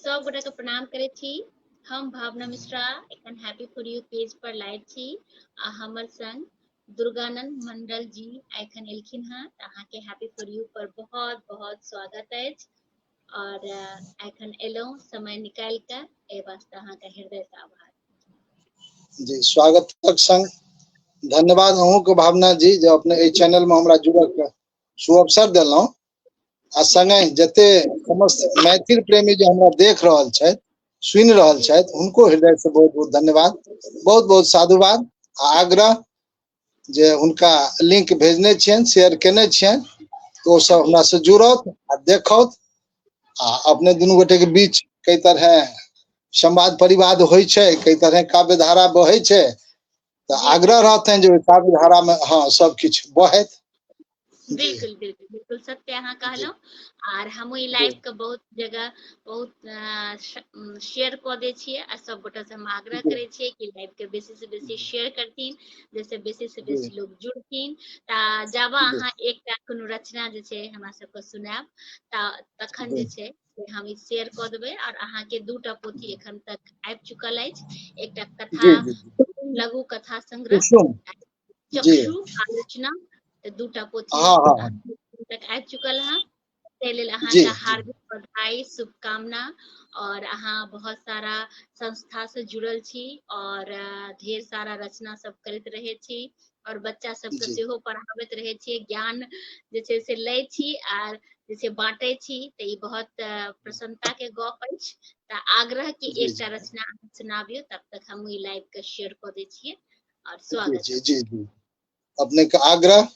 सब गोटा के प्रणाम करे छी। हम भावना मिश्रा एखन हैप्पी फॉर यू पेज पर लाइव छी आ हमर संग दुर्गानंद मंडल जी एखन एलखिन हैं त अहाँ के हैप्पी फॉर यू पर बहुत बहुत स्वागत है और एखन एलौ समय निकाल के ए वास्ते अहाँ के हृदय से आभार जी। स्वागतक संग धन्यवाद अहूँ के भावना जी जो अपने ए चैनल में हमरा जुड़े के सुअवसर देलौ आ संगे जते समस्त मैथिल प्रेमी जो हमरा देख रहल छथि सुनि रहल छथि उनको हृदय से बहुत बहुत धन्यवाद, बहुत बहुत साधुवाद आ आग्रह जे उनका लिंक भेजने छियन, शेयर केने छियन तो सब हमरा से जुड़त आ देखत आ अपने दुनू गोटे के बीच कई तरह संवाद परिवाद होय छै, कई तरह काव्य धारा बहै छै तो आग्रह रहते जो काव्य धारा में हाँ सब किछ बहत। बिल्कुल बिल्कुल बिल्कुल सत्य अहाँ कहलौ और हम ई लाइव के बहुत जगह बहुत शेयर क दे छियै आ सब गोटा से हम आग्रह करे छियै कि लाइव के बेसी से बेसी शेयर करथिन जैसे बेसी से बेसी लोग जुड़थिन ता जाबा अहाँ एकटा कोनो रचना जे छै हमरा सबके सुनाएब ता तखन जे छै से हम ई शेयर क देबै और अहाँ के दूटा पोथी एखन तक आबि चुकल अछि, एकटा कथा लघु कथा संग्रह चक्षु आलोचना दूटा पोथी तक आबि चुकल है ते लेल अहाँ के हार्दिक बधाई शुभकामना और अहाँ बहुत सारा संस्था से जुड़ल छी और ढेर सारा रचना सब करैत रहे छी और बच्चा सब के सेहो पढ़ाबैत रहे छी, ज्ञान जे छै से लै छी आर जे छै बांटै छी ते ई बहुत प्रसन्नता के गप अछि त आग्रह की एकटा रचना सुनाबियो तब तक हम ई लाइव के शेयर क दै छियै और स्वागत जी जी जी अपने के आग्रह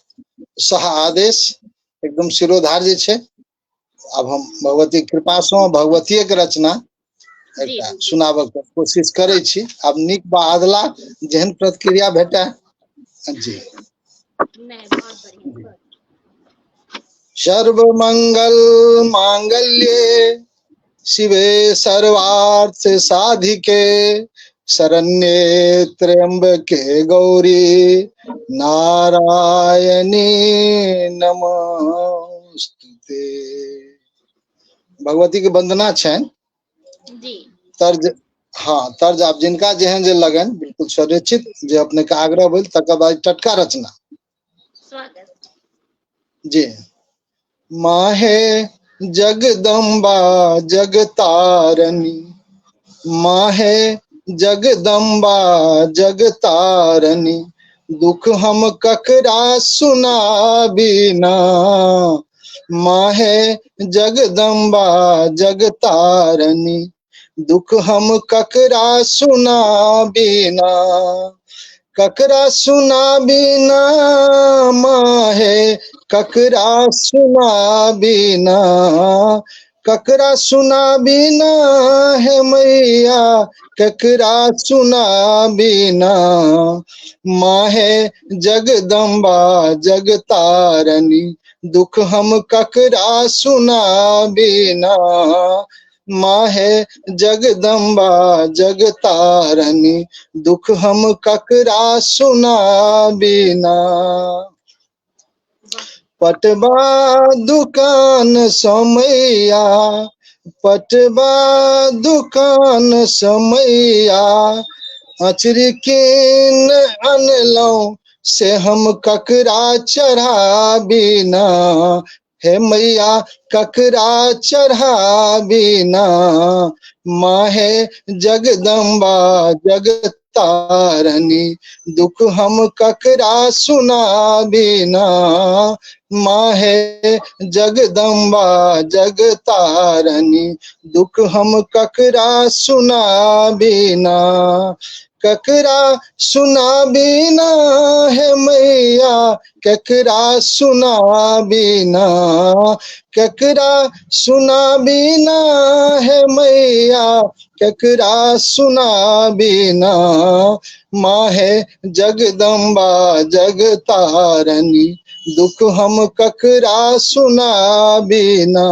सह आदेश एकदम शिरोधार्य जे छै। अब हम भगवती कृपा से भगवतीये के रचना एकटा सुनाबे के कोशिश करे छी। अब निक बा अदला जेहन प्रतिक्रिया भेटा जी नहीं बहुत बढ़िया। सर्व मंगल मांगल्ये शिवे सर्वार्थ साधिके शरण्ये त्र्यंबके गौरी नारायणी नमोस्तुते। भगवती के वंदना छन जी तर्ज हाँ तर्ज आप जिनका जेहन जे लगन बिल्कुल सुनिश्चित जे अपने के आग्रह भेल तकर बाद टटका रचना स्वागत जी। माहे जगदम्बा जगतारनी माहे जगदम्बा जगतारनी दुख हम ककरा सुनाबीना माहे जगदम्बा जगतारनी दुख हम ककरा सुनाबीना ककरा सुनाबीना माहे ककरा सुनाबीना ककरा सुनाबीना है मैया ककरा सुनाबीना माहे जगदम्बा जगतारनी दुख हम ककरा सुनाबीना माहे जगदम्बा जगतारनी दुख हम ककरा सुनाबीना पटवा दुकान समैया पटवा दुकान समैया अचरी कीन अनलौ से हम ककरा चढ़ाबीना हे मैया ककरा चढ़ाबीना माहे जगदम्बा जगतारनी दुख हम ककरा सुनाबीना माहे जगदम्बा जगतारनी दुख हम ककरा सुनाबीना ककरा सुनाबीना है मैया ककरा सुनाबीना ककरा सुनाबीना है मैया ककरा सुनाबीना माहे जगदम्बा जगतारनी दुख हम ककरा सुनाबीना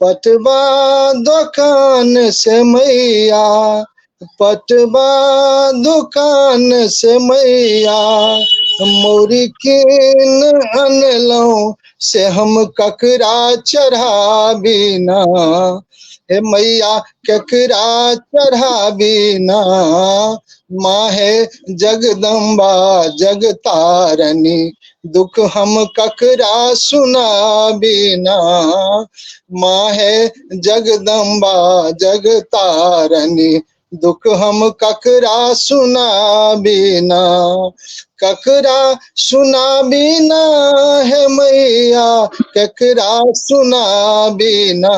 पटवा दुकान से मैया पटवा दुकान से मैया मोरी कीन अनलौ से हम ककरा चढ़ाबीना हे मैया केकरा चढ़ाबी ना, माहे जगदम्बा जगतारनी, दुख हम ककरा सुनाबी ना, माहे जगदम्बा जगतारनी, दुख हम ककरा सुनाबी ना, ककरा सुनाबी ना, है मैया ककरा सुनाबी ना,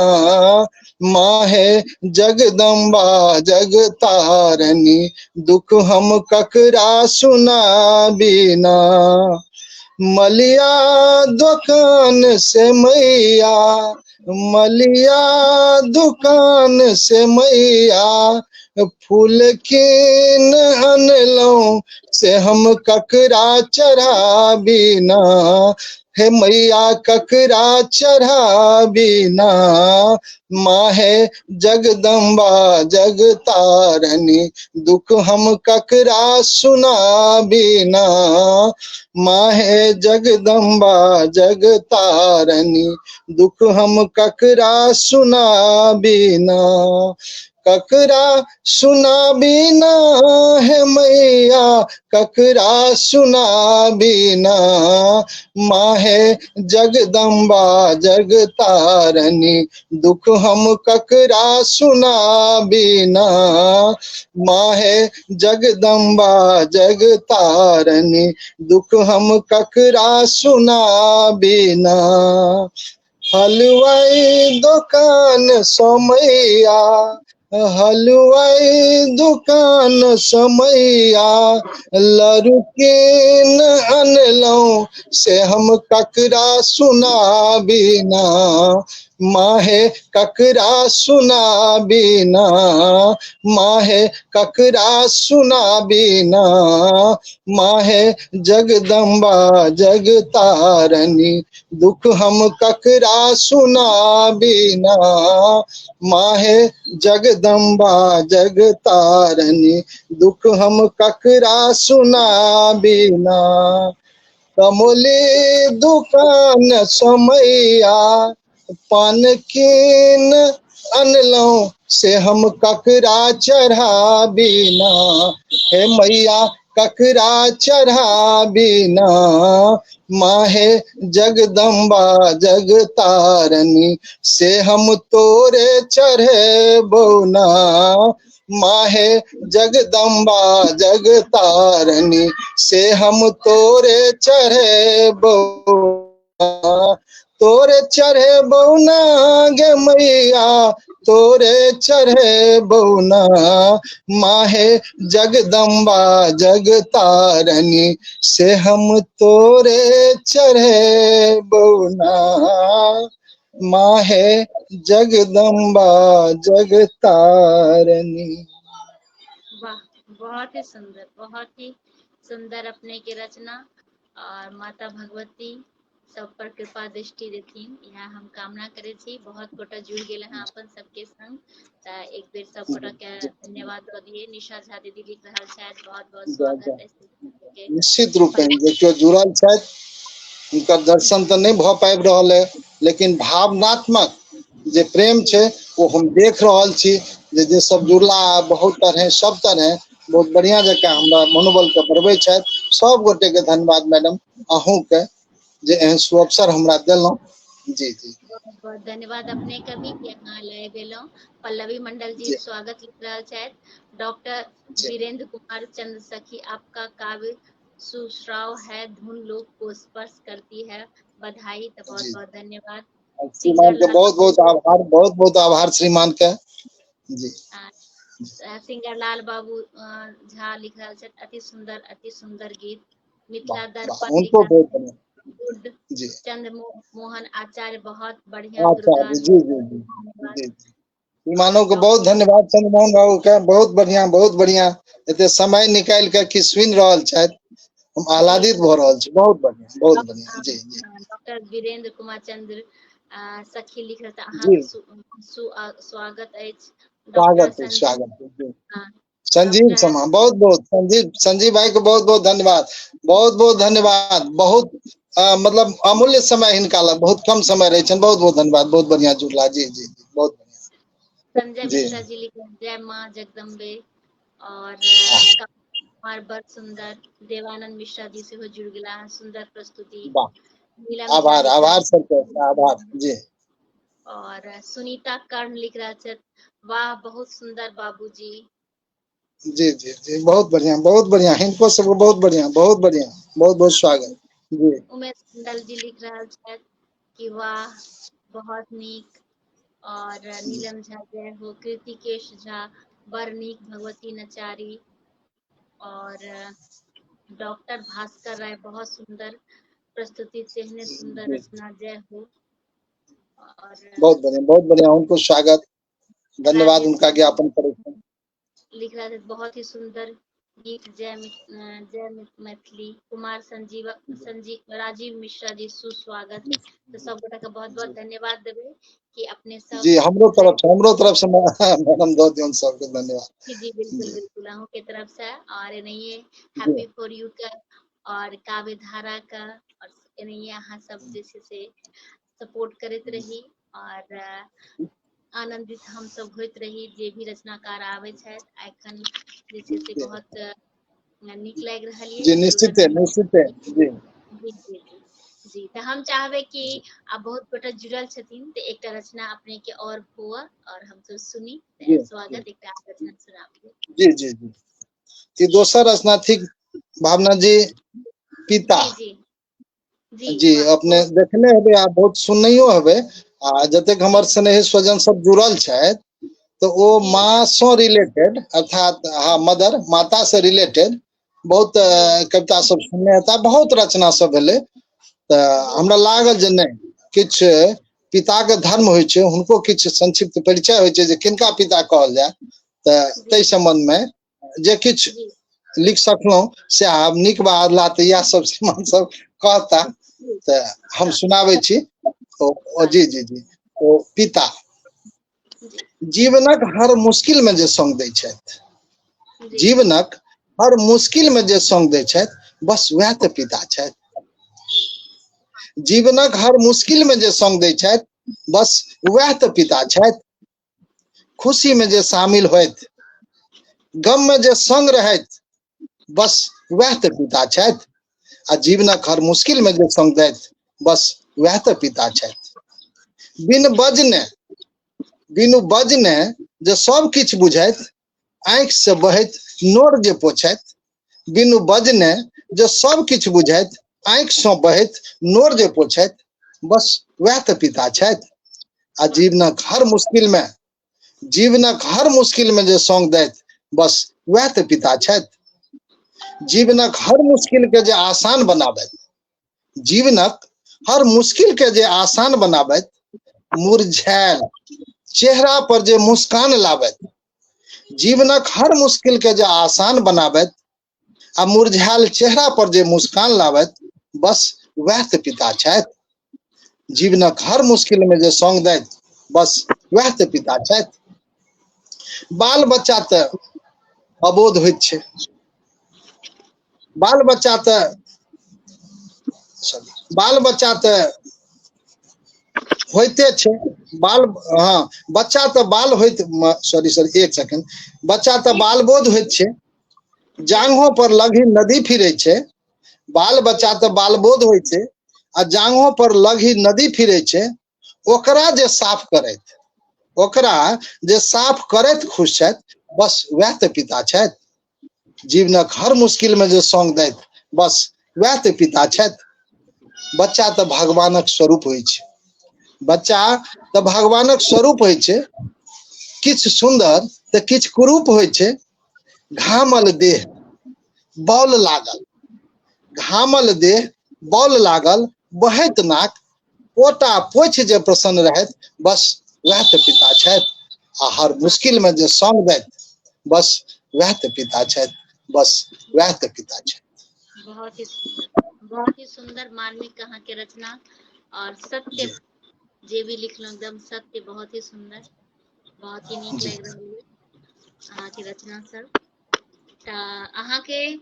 माहे जगदम्बा जगतारनी, दुख हम ककरा सुनाबी ना, मलिया दुकान से मैया, मलिया दुकान से मैया, फूल कीन अनलौं से हम ककरा चढ़ाबी ना, हे मैया ककरा चढ़ाबी ना, माहे जगदम्बा जगतारनी, दुख हम ककरा सुनाबी ना, माहे जगदम्बा जगतारनी, दुख हम ककरा सुनाबी ना, ककरा सुनाबी ना, है मैया ककरा सुनाबी ना, माहे जगदम्बा जगतारनी, दुख हम ककरा सुनाबी ना, माहे जगदम्बा जगतारनी, दुख हम ककरा सुनाबी ना, हलवाई दुकान समैया, हलवाई दुकान समैया, लरुकिन अनलौं से हम ककरा सुनाबी ना, माहे ककरा सुनाबी ना, माहे ककरा सुनाबी ना, माहे जगदम्बा जगतारनी, दुख हम ककरा सुनाबी ना, माहे जगदम्बा जगतारनी, दुख हम ककरा सुनाबी ना, कमली दुकान समैया, पान कीन अनलौं से हम ककरा चढ़ाबी ना, हे मैया ककरा चढ़ाबी ना, माहे जगदम्बा जगतारनी, से हम तोरे चढ़े बौना, माहे जगदम्बा जगतारनी, से हम तोरे चढ़े बौना, तोरे चढ़े बौना गे मैया, तोरे चढ़े बौना, माहे जगदम्बा जगतारनी, से हम तोरे चढ़े बौना, माहे जगदम्बा जगतारनी। वाह, बहुत ही सुंदर अपने के रचना, और माता भगवती सब पर कृपा दृष्टि देथिन, यहाँ हम कामना करे छी। बहुत गोटा जुड़ गेल हैं अपन सबके संग, एक बेर सब गोटा के धन्यवाद कर दिए। निशा झा दीदी लिख रहल छथि, बहुत बहुत स्वागत है। निश्चित रूप देखियो जुड़ल छथि, उनकर दर्शन तो नहीं भ पाबि रहल है, लेकिन भावनात्मक जे प्रेम छे वो हम देख रहल छी, जे सब जुड़ला बहुत तरह सब तरह बहुत बढ़िया जगह हमरा मनोबल के बढ़बै छथि। सब गोटे के धन्यवाद मैडम, अहूँ के जे एहन सुअवसर हमरा देलौं। जी जी बहुत बहुत धन्यवाद अपने के भी कि अहाँ लाइव एलौं। पल्लवी मंडल जी स्वागत लिख रहल छथि। डॉक्टर वीरेंद्र कुमार चंद्र सखी, आपका काव्य सुश्राव है, धुन लोग को स्पर्श करती है, बधाई। तो बहुत बहुत धन्यवाद श्रीमान के, बहुत बहुत आभार, बहुत बहुत आभार श्रीमान के। जी सिंगर लाल बाबू झा लिख रहल छथि, अति सुंदर गीत। मिथिला दर्पण जी चंद्र मोहन आचार्य, बहुत बढ़िया। दुर्गा जी जी जी जी मानो को बहुत धन्यवाद चंद्रमोहन बाबू के, बहुत बढ़िया एते समय निकाल के कि सुन रहल छथि, हम आह्लादित भ रहल छी। बहुत बढ़िया जी जी। डॉक्टर वीरेंद्र कुमार चंद्र सखी लिख रहल, अहाँ स्वागत अछि। स्वागत संजीव समा, बहुत बहुत संजीव भाई को बहुत बहुत धन्यवाद, बहुत धन्यवाद। बहुत मतलब अमूल्य समय निकाला, बहुत कम समय रहे, बहुत बहुत धन्यवाद, बहुत बढ़िया जुड़ला। जी जी बहुत बढ़िया। संजय जी मिश्रा जी लिख रहे हैं जय माँ जगदम्बे। और कुमार बड़ सुंदर। देवानंद मिश्रा जी से हो जुड़ गया, सुंदर प्रस्तुति। वाह, नीलम झा आभार लिख रहा आभार सर के, आभार जी और सुनीता कर्ण लिख रहा है वाह बहुत सुंदर बाबूजी। जी जी जी, बहुत बढ़िया, इनको सबको बहुत बढ़िया, बहुत बहुत स्वागत जी। उमेश मंडल जी लिख रहा है कि वाह बहुत नीक। और नीलम झा जय हो। कृतिकेश झा बड़ नीक भगवती नचारी। और डॉक्टर भास्कर राय बहुत सुंदर प्रस्तुति, तेहने सुंदर जी, रचना जय हो। और बहुत बढ़िया, उनको स्वागत, धन्यवाद राजेश उनका ज्ञापन करे। लिख रहा था बहुत ही सुंदर गीत जय मैथिली। कुमार संजीव राजीव मिश्रा जी सुस्वागत। तो सब गोटा का बहुत बहुत धन्यवाद देवे कि अपने सब जी हमरो तरफ से मैडम दो दिन सबके धन्यवाद। जी बिल्कुल बिल्कुल अहू के तरफ से। और नहीं जी हैप्पी फॉर यू का और काव्य धारा का और नहीं अहाँ सब जैसे से सपोर्ट करते रही और आनंदित हम सब होइत रही जे भी रचनाकार आवे छथि एखन जे छै से बहुत नीक लागि रहल जी, ये निश्चित है जी जी जी जी जी। तो हम चाहबे कि आप बहुत गोटा जुड़ल छथिन तो एक रचना अपने के और हुआ और हम सब सुनी जी स्वागत एक रचना सुनाबिए। जी जी जी, ई दोसर रचना थिक भावना जी पिता जी जी जी जी, वाह अपने बहुत देखने हेबे आ बहुत सुनैयो हेबे आ जतेक हमर स्नेही स्वजन सब जुड़ल छथि तो वो जी माँ से रिलेटेड अर्थात हाँ मदर माता से रिलेटेड बहुत जी कविता सब सुनने हेता, बहुत रचना सब भेलै। तऽ जी हमरा लागल जे नहि किछु पिताके धर्म होइ छै, हुनको किछु संक्षिप्त परिचय होइ छै जे किनका पिता कहल जाय, तऽ जी ताहि संबंधमे जे किछु जी लिख सकलहुँ से आब नीक बा अधला तऽ इएह सब सामान सब कहता जी तऽ हम सुनाबै छी। जी जी जी, ओ पिता जी जीवनक हर मुश्किल में जे संग दै छथि, जी जीवनक हर मुश्किल में जे संग दै छथि बस वएह तऽ पिता छथि। जीवनक हर मुश्किल में जे संग दै छथि बस वएह तऽ पिता छथि। खुशी में जे शामिल होइत, गम में जे संग रहैत बस वएह तऽ पिता छथि। आ जीवनक हर मुश्किल में जे संग दैत बस वएह तऽ पिता छथि। बिनु बजने जे सब किछु बुझैत, आंखि से बहैत नोर जे पोछैत, बिनु बजने जे सब किछु बुझैत, आंखि से बहैत नोर जे पोछैत बस वएह तऽ पिता छथि। आ जीवनक हर मुश्किल में जे संग दैत बस वएह तऽ पिता छथि। जीवनक हर मुश्किल के जे आसान बनाबैत, जीवनक हर मुश्किल के जे आसान बनाबैत, मुरझायल चेहरा पर जे मुस्कान लाबैत, जीवनक हर मुश्किल के जे आसान बनाबैत आ मुरझायल चेहरा पर जे मुस्कान लाबैत बस वएह तऽ पिता छथि। जीवनक हर मुश्किल में जे संग दैत बस वएह तऽ पिता छथि। बाल बच्चा तऽ अबोध होइत छै, बाल बच्चा तऽ होइते छै, बाल हाँ बच्चा तऽ बाल होइत सॉरी एक सेकंड, बच्चा तऽ बाल बोध होइत छै, जी जांघों पर लघी नदी फिरै छै। बाल बच्चा तऽ बाल बोध होइ छै आ जांघों पर लघी नदी फिरै छै। ओकरा जे साफ करैत खुश छथि बस वएह तऽ पिता छथि। जीवनक हर मुश्किल में जे संग दैत बस वएह तऽ पिता छथि। बच्चा तऽ भगवानक स्वरूप होइ छै, बच्चा तऽ भगवानक स्वरूप होइ छै, किछु सुन्दर तऽ किछु कुरूप होइ छै। घामल देह बौल लागल, घामल देह बौल लागल, बहैत नाक पोटा पोछि जे प्रसन्न रहैत बस वएह तऽ पिता छथि। आ हर मुश्किल में जे संग दैत बस वएह तऽ पिता छथि, बस वएह तऽ पिता छथि। बहुत ही सुंदर मार्मिक अहाँ के रचना और सत्य जी जे भी लिखलहुँ एकदम सत्य, बहुत ही सुंदर, बहुत ही नीक जी लागि रहल है अहाँ के रचना सब। तऽ अहाँ के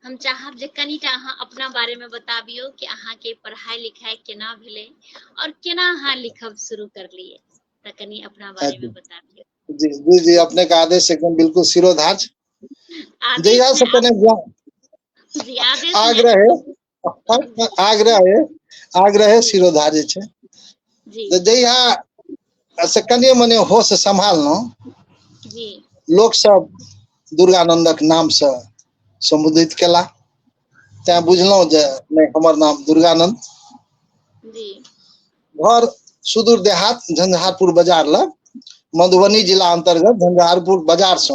हम चाहब जे कनिटा अहाँ अपना बारे में बताबियो कि अहाँ के पढ़ाई लिखाई केना भेलै और केना अहाँ लिखब शुरू करलियै, तऽ कनी अपना बारे में बताबियो। जी जी जी, अपने का आदेश एकदम बिल्कुल सिरोधार्य। आदेश जहिया से नहीं कने जी आदेश आग्रह नहीं है, आग्रह है, आग्रह है सिरोधार्य छे। जी तो जहिया से कने मने होश संभालनो, जी लोक सब दुर्गानंदक नाम से संबोधित केला। तैं बुझलहुँ जे नहीं हमर नाम दुर्गानंद। जी घर सुदूर देहात झंझारपुर बाजार लग, मधुबनी जिला अंतर्गत झंझारपुर बाजार से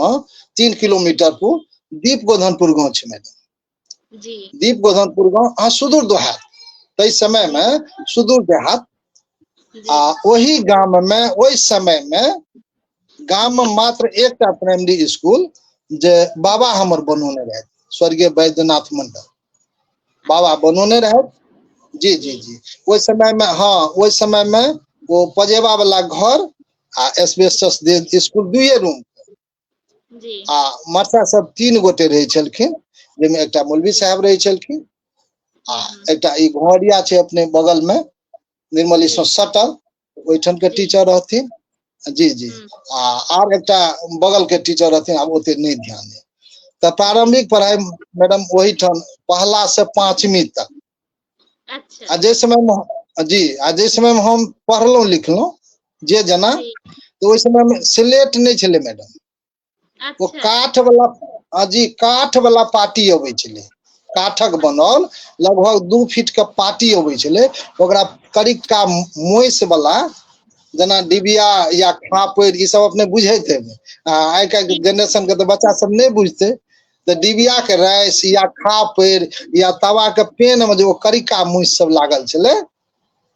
3 किलोमीटर पर दीप गोधनपुर गाँव छे मैडम। जी दीप गोधनपुर गाँव हाँ सुदूर देहात, तई समय में सुदूर देहात। जी वही गांव में ओहि समय में गांव में मात्र एकटा प्राइमरी स्कूल जे बाबा हमर बनौने रहे, स्वर्गीय वैद्यनाथ मंडल बाबा बनौने रहे। जी जी जी, ओहि समय में हाँ ओहि समय में वो पजेबा वाला घर आ एस्बेस्टस दे स्कूल दुए रूम जी आ मरचा सब 3 गोटे रहे छलखिन, जेमे एकटा मौलवी साहब रहे छलखिन आ एकटा ई घोड़िया छे अपने बगल में निर्मली से सटल, ओइठन के जी टीचर रहथिन। जी जी, आर एकटा बगल के टीचर रहथिन, आब ओते नहीं ध्यान है। तो प्रारंभिक पढ़ाई मैडम वही ठन पहला से 5वीं तक। अच्छा जे समय में जी जे समय में हम पढ़लहुँ लिखलहुँ जे जना, जी तो ओहि समय में स्लेट नहीं छले मैडम, वो अच्छा काठ वाला जी काठ वाला पाटी अबै छले, काठक बनल लगभग 2 फीट के पाटी अबै छले, ओकरा करिका मोइस वाला जना डिबिया या खापैर ई सब अपने बुझैत हेबै। आइ काल्हि के जनरेशन के तो बच्चा सब नहीं बुझते, तो डिबिया के राइस या खापैर या तवा के पेन में जो करिका मुइस सब लागल छले,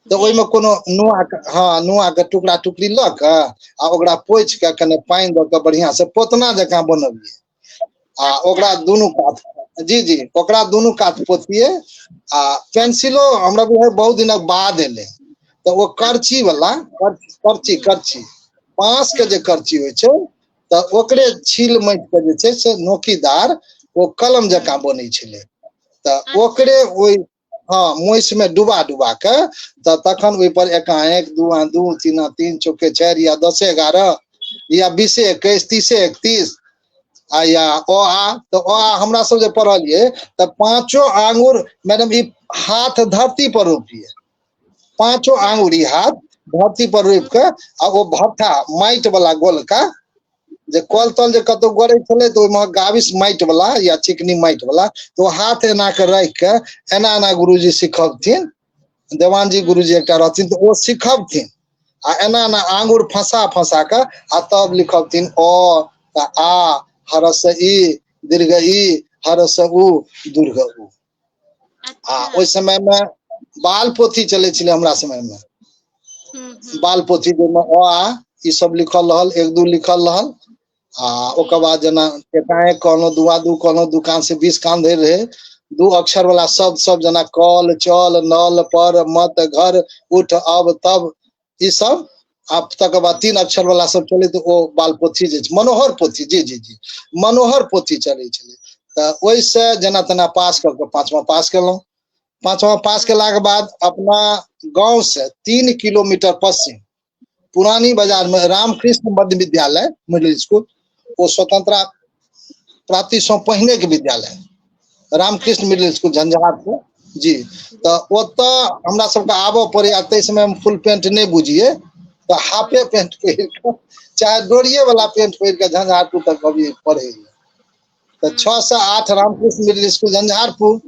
तो जी ओहि में कोनो नुआ के टुकड़ा टुकड़ी ल के आ ओकरा पोछि के कने पानी द के बढ़िया से पोतना जकां बनबिए आ ओकरा दुनू कात जी जी ओकरा दुनू कात पोतिए आ पेंसिलो हमरा बुझाय बहुत दिनक बाद एले, तो वो करची वाला करची करची बांस के जे करची होय छै, तो ओकरे छील मैट के जे छै से नोकीदार वो कलम जकां बनै छले। तो ओकरे ओइ हाँ मोइस में डुबा डुबा के तो तखन ओहि पर एकाएक 2 2 3 3 चौके 4 या 10 11 या 20 21 30 31 आ या तो हमरा सब जे पढ़लिए तो 5 आंगुर मैडम ई हाथ धरती पर रोपिए, 5 आंगुर ई हाथ धरती पर रोप के आ वो भट्ठा माइट वाला गोलका जे कल तल जे कतौ गड़े छले तो ओहिमे गाविस माइट वाला या चिकनी माइट वाला, तो हाथ एना के रख के एना एना गुरुजी सिखबथिन, देवान जी गुरुजी एकटा रहथिन, तो वो सिखबथिन आ एना एना आंगुर फंसा फंसा के आ तब लिखबथिन अ आ हरस ई दीर्घ ई हरस उ दीर्घ उ। आ ओहि समय में बाल पोथी चले छले हमरा समय में, बाल पोथी जेमे अ आ ई सब लिखल रहल, 1 2 लिखल रहल आ ओकर बाद जना एकाएक कहलहुँ 2 आ 2 कहलहुँ, 2 कान से 20 कान धरि रहे, 2 अक्षर वाला शब्द सब जना कल चल नल पर मत घर उठ अब तब ई सब, आप तक बाद 3 अक्षर वाला सब चले, तो ओ बाल पोथी जे मनोहर पोथी जी जी जी मनोहर पोथी चले छले। तो ओहि से जना तना पास करके 5वां पास केलहुँ। 5वां पास केला के बाद अपना गांव से 3 किलोमीटर पश्चिम पुरानी बाजार में रामकृष्ण मध्य विद्यालय मिडिल स्कूल, वो स्वतंत्रता प्राप्ति से पहले के विद्यालय रामकृष्ण मिडिल स्कूल झंझारपुर जी। तो ओतऽ हमरा सबके आबऽ पड़े, तै समय में फुल पेंट नहीं बुझिए, तो हाफे पेंट पहिर के चाहे डोरिये वाला पेंट पहिर के झंझारपुर तक अभी पढ़े। तो 6 से 8 रामकृष्ण मिडिल स्कूल झंझारपुर।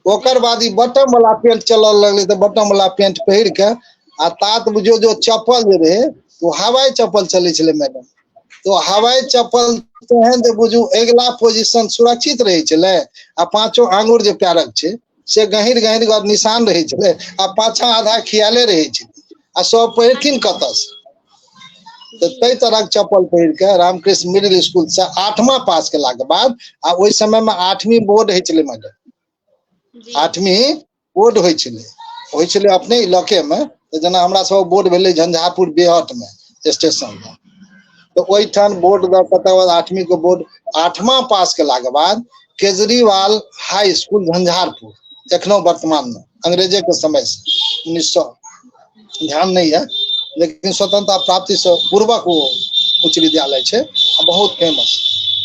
ओकर बाद ई बटम वाला पेंट चलल लगले, तो बटम वाला पेंट पहिर के आ तात बुझियो जो चप्पल जे रहे तो हवाई चप्पल चले छले मैडम। तो हवाई चप्पल तेहन जे बुझू अगला पोजीशन सुरक्षित रहे छले आ 5 आंगुर जे पैरक छै से गहिर गहिर निशान रहे छले आ पाछा आधा खियाले रहे छले आ सब पहिरथिन कतस। तो कई तरह के चप्पल पहिर के रामकृष्ण मिडिल स्कूल से 8वां पास केला के बाद आ ओहि समय में 8वीं बोर्ड है छले मैडम, 8वीं बोर्ड होइ छले अपने इलाके में। तो जना हमरा सब बोर्ड भेले झंझारपुर बेहट में स्टेशन में, तो ओहि ठान बोर्ड द के तकर बाद 8वीं के बोर्ड 8वां पास केला के बाद केजरीवाल हाई स्कूल झंझारपुर एखनो वर्तमान में अंग्रेजे के समय से 1900 ध्यान नहीं है, लेकिन स्वतंत्रता प्राप्ति से पूर्वक वो उच्च विद्यालय है, बहुत फेमस।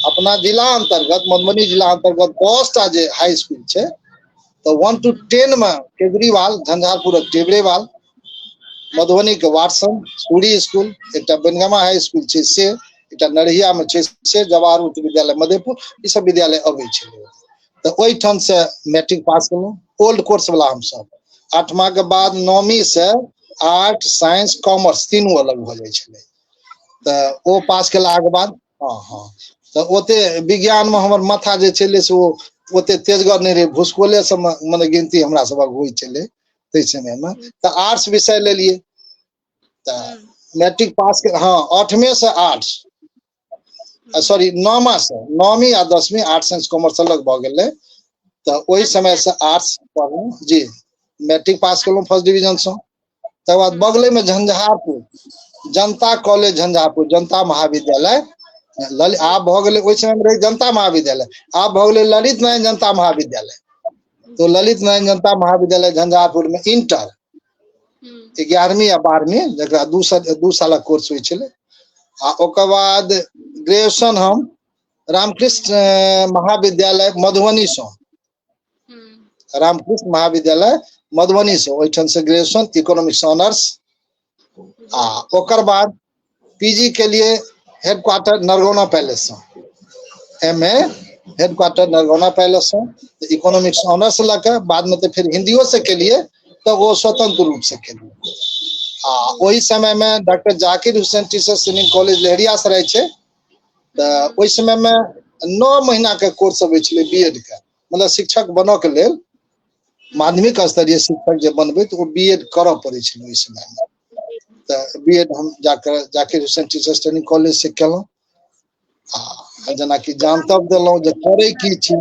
अपना जिला अंतर्गत मधुबनी जिला अंतर्गत 10टा जे हाई स्कूल है, तो 1 to 10 में केजरीवाल, झंझारपुर टेबरेवाल, मधुबनी के वाटसन सूरी स्कूल, एक बनगामा हाई स्कूल है से, एक नरहिया में से, जवाहर उच्च विद्यालय मधेपुर, ई सब विद्यालय अबै छै। तो ओहि ठाम से मैट्रिक पास केलहुँ, ओल्ड कोर्स वाला हम सब। 8वां के बाद 9वीं से आर्ट साइंस कॉमर्स तीनों अलग भ जाय छलै। तो ओ पास केला के बाद हाँ तो ओते विज्ञान में हमर माथा जे छलै से ओते तेजगर नहीं रहे, भूसकोले से मने गिनती हमरा सबक होई छलै तै समय में। तो आर्ट्स विषय ले लिए, तो मैट्रिक पास के हाँ 8वें से आर्ट्स, सॉरी 9वां से 9वीं आ 10वीं आर्ट्स साइंस कॉमर्स अलग भ गेलै। तो वही समय से आर्ट्स पढ़लहुँ जी, मैट्रिक पास केलहुँ फर्स्ट डिवीजन से। तकर बाद बगले में झंझारपुर जनता कॉलेज, झंझारपुर जनता महाविद्यालय, आब भ गेलै, ओहि समय में रहे जनता महाविद्यालय, आब भ गेलै ललित नारायण जनता महाविद्यालय। तो ललित नारायण जनता महाविद्यालय झंझारपुर में इंटर 11वीं या 12वीं जकरा 2 साल कोर्स होइ छलै। आ ओकर बाद ग्रेजुएशन हम रामकृष्ण महाविद्यालय मधुबनी से, रामकृष्ण महाविद्यालय मधुबनी से, ओहिठाम से ग्रेजुएशन इकोनॉमिक्स ऑनर्स। आ ओकर बाद पीजी के लिए हेडक्वार्टर नरगौना पैलेस से, एमए हेडक्वार्टर नरगौना पैलेस से, तो इकोनॉमिक्स ऑनर्स लके बाद में तो फिर हिंदियों से के लिए, तो वो स्वतंत्र रूप से के लिए। वही समय में doctor Zakir Hussain teachers training college Laheria से रहे छे, तो ओहि समय में 9 महीना के कोर्स अबै छलै बीएड के, मतलब शिक्षक बनो के लेल माध्यमिक स्तरीय शिक्षक जे बनबै तो बीएड करऽ पड़ै छलै ओहि समय में। तो बीएड हम Zakir Hussain teachers training college से केलहुँ। आ जेना कि जानतब देलहुँ जे करे की छी,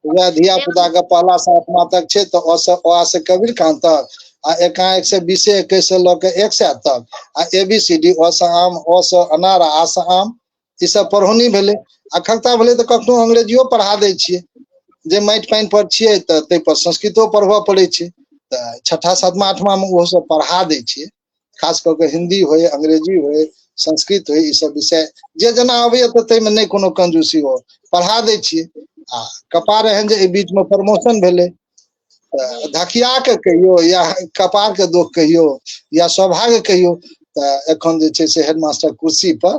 वह धिया पुता के पहला से 8वां तक छै, तो अ से कबीर कांत तक, आ एकाएक से 20 21 से लऽ के 100 तक, आ ABCD अ से आम, अ से अनार, आ से आम, ई सब पढ़ौनी भेलै। आ खगता भेलै तो कखनो अंग्रेजियो पढ़ा दै छियै, जे माटि पानि पर छियै तो तै पर संस्कृतो पढ़बऽ पड़ै छै, तो 6ठा 7वां 8वां में ओहो सब पढ़ा दै छियै। खास करके हिंदी होय, अंग्रेजी होय, संस्कृत होय, ई सब विषय जे जेना आबैया तो तै में नहीं कोनो कंजूसी हो, पढ़ा दै छियै। आ कपार एहन जे एहि बीच में प्रमोशन भेलै, धकिया के कहियो या कपार के दोष कहियो या सौभाग्य कहियो, तो एखन जे छै से हेडमास्टर कुर्सी पर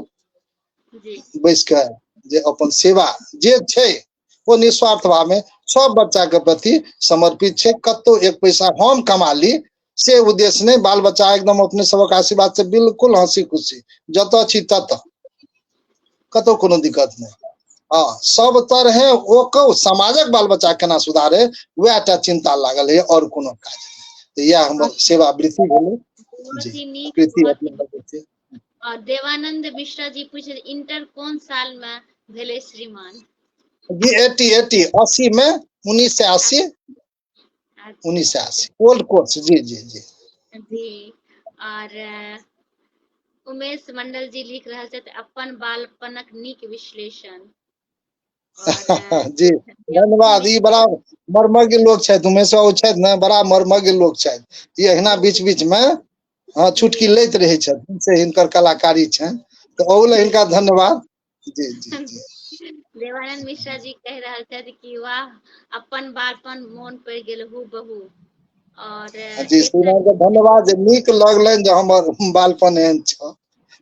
बैस के जे अपन सेवा जे छै वो निस्वार्थ भाव में सब बच्चा के प्रति समर्पित छै। कतो एक पैसा हम कमा ली से उद्देश्य नहीं, बाल बच्चा एकदम अपने सबक आशीर्वाद से बिल्कुल हंसी खुशी जतऽ छी ततऽ, कतो कोनो दिक्कत नहीं। हाँ सब तरहे ओ समाजक बाल बच्चा केना सुधारे वह टा चिंता लागल है, और कोनो काज नहीं। तो यह हमर सेवा वृत्ति भेलै जी, कृति अपने। और देवानंद मिश्रा जी पूछे इंटर कौन साल में भेले श्रीमान? जी 80 में 1980 1980 ओल्ड कोर्स जी जी जी जी। और उमेश मंडल जी लिख रहे थे अपन बालपनक नीक विश्लेषण। जी धन्यवाद। ई बड़ा मर्मज्ञ लोग छथि, उमेश बाबू छथि ने, बड़ा मर्मज्ञ लोग छथि। ई अहिना बीच बीच में हाँ चुटकी लैत रहे छथिन, से हिनकर कलाकारी छनि, तो ओहू ले हिनका धन्यवाद। जी जी जी देवानंद मिश्रा जी कह रहे थे कि वाह अपन बालपन मोन पड़ गेल हूबहू। और जी श्रीमान के धन्यवाद, जे नीक लगलनि जे हमर बालपन एहन छल,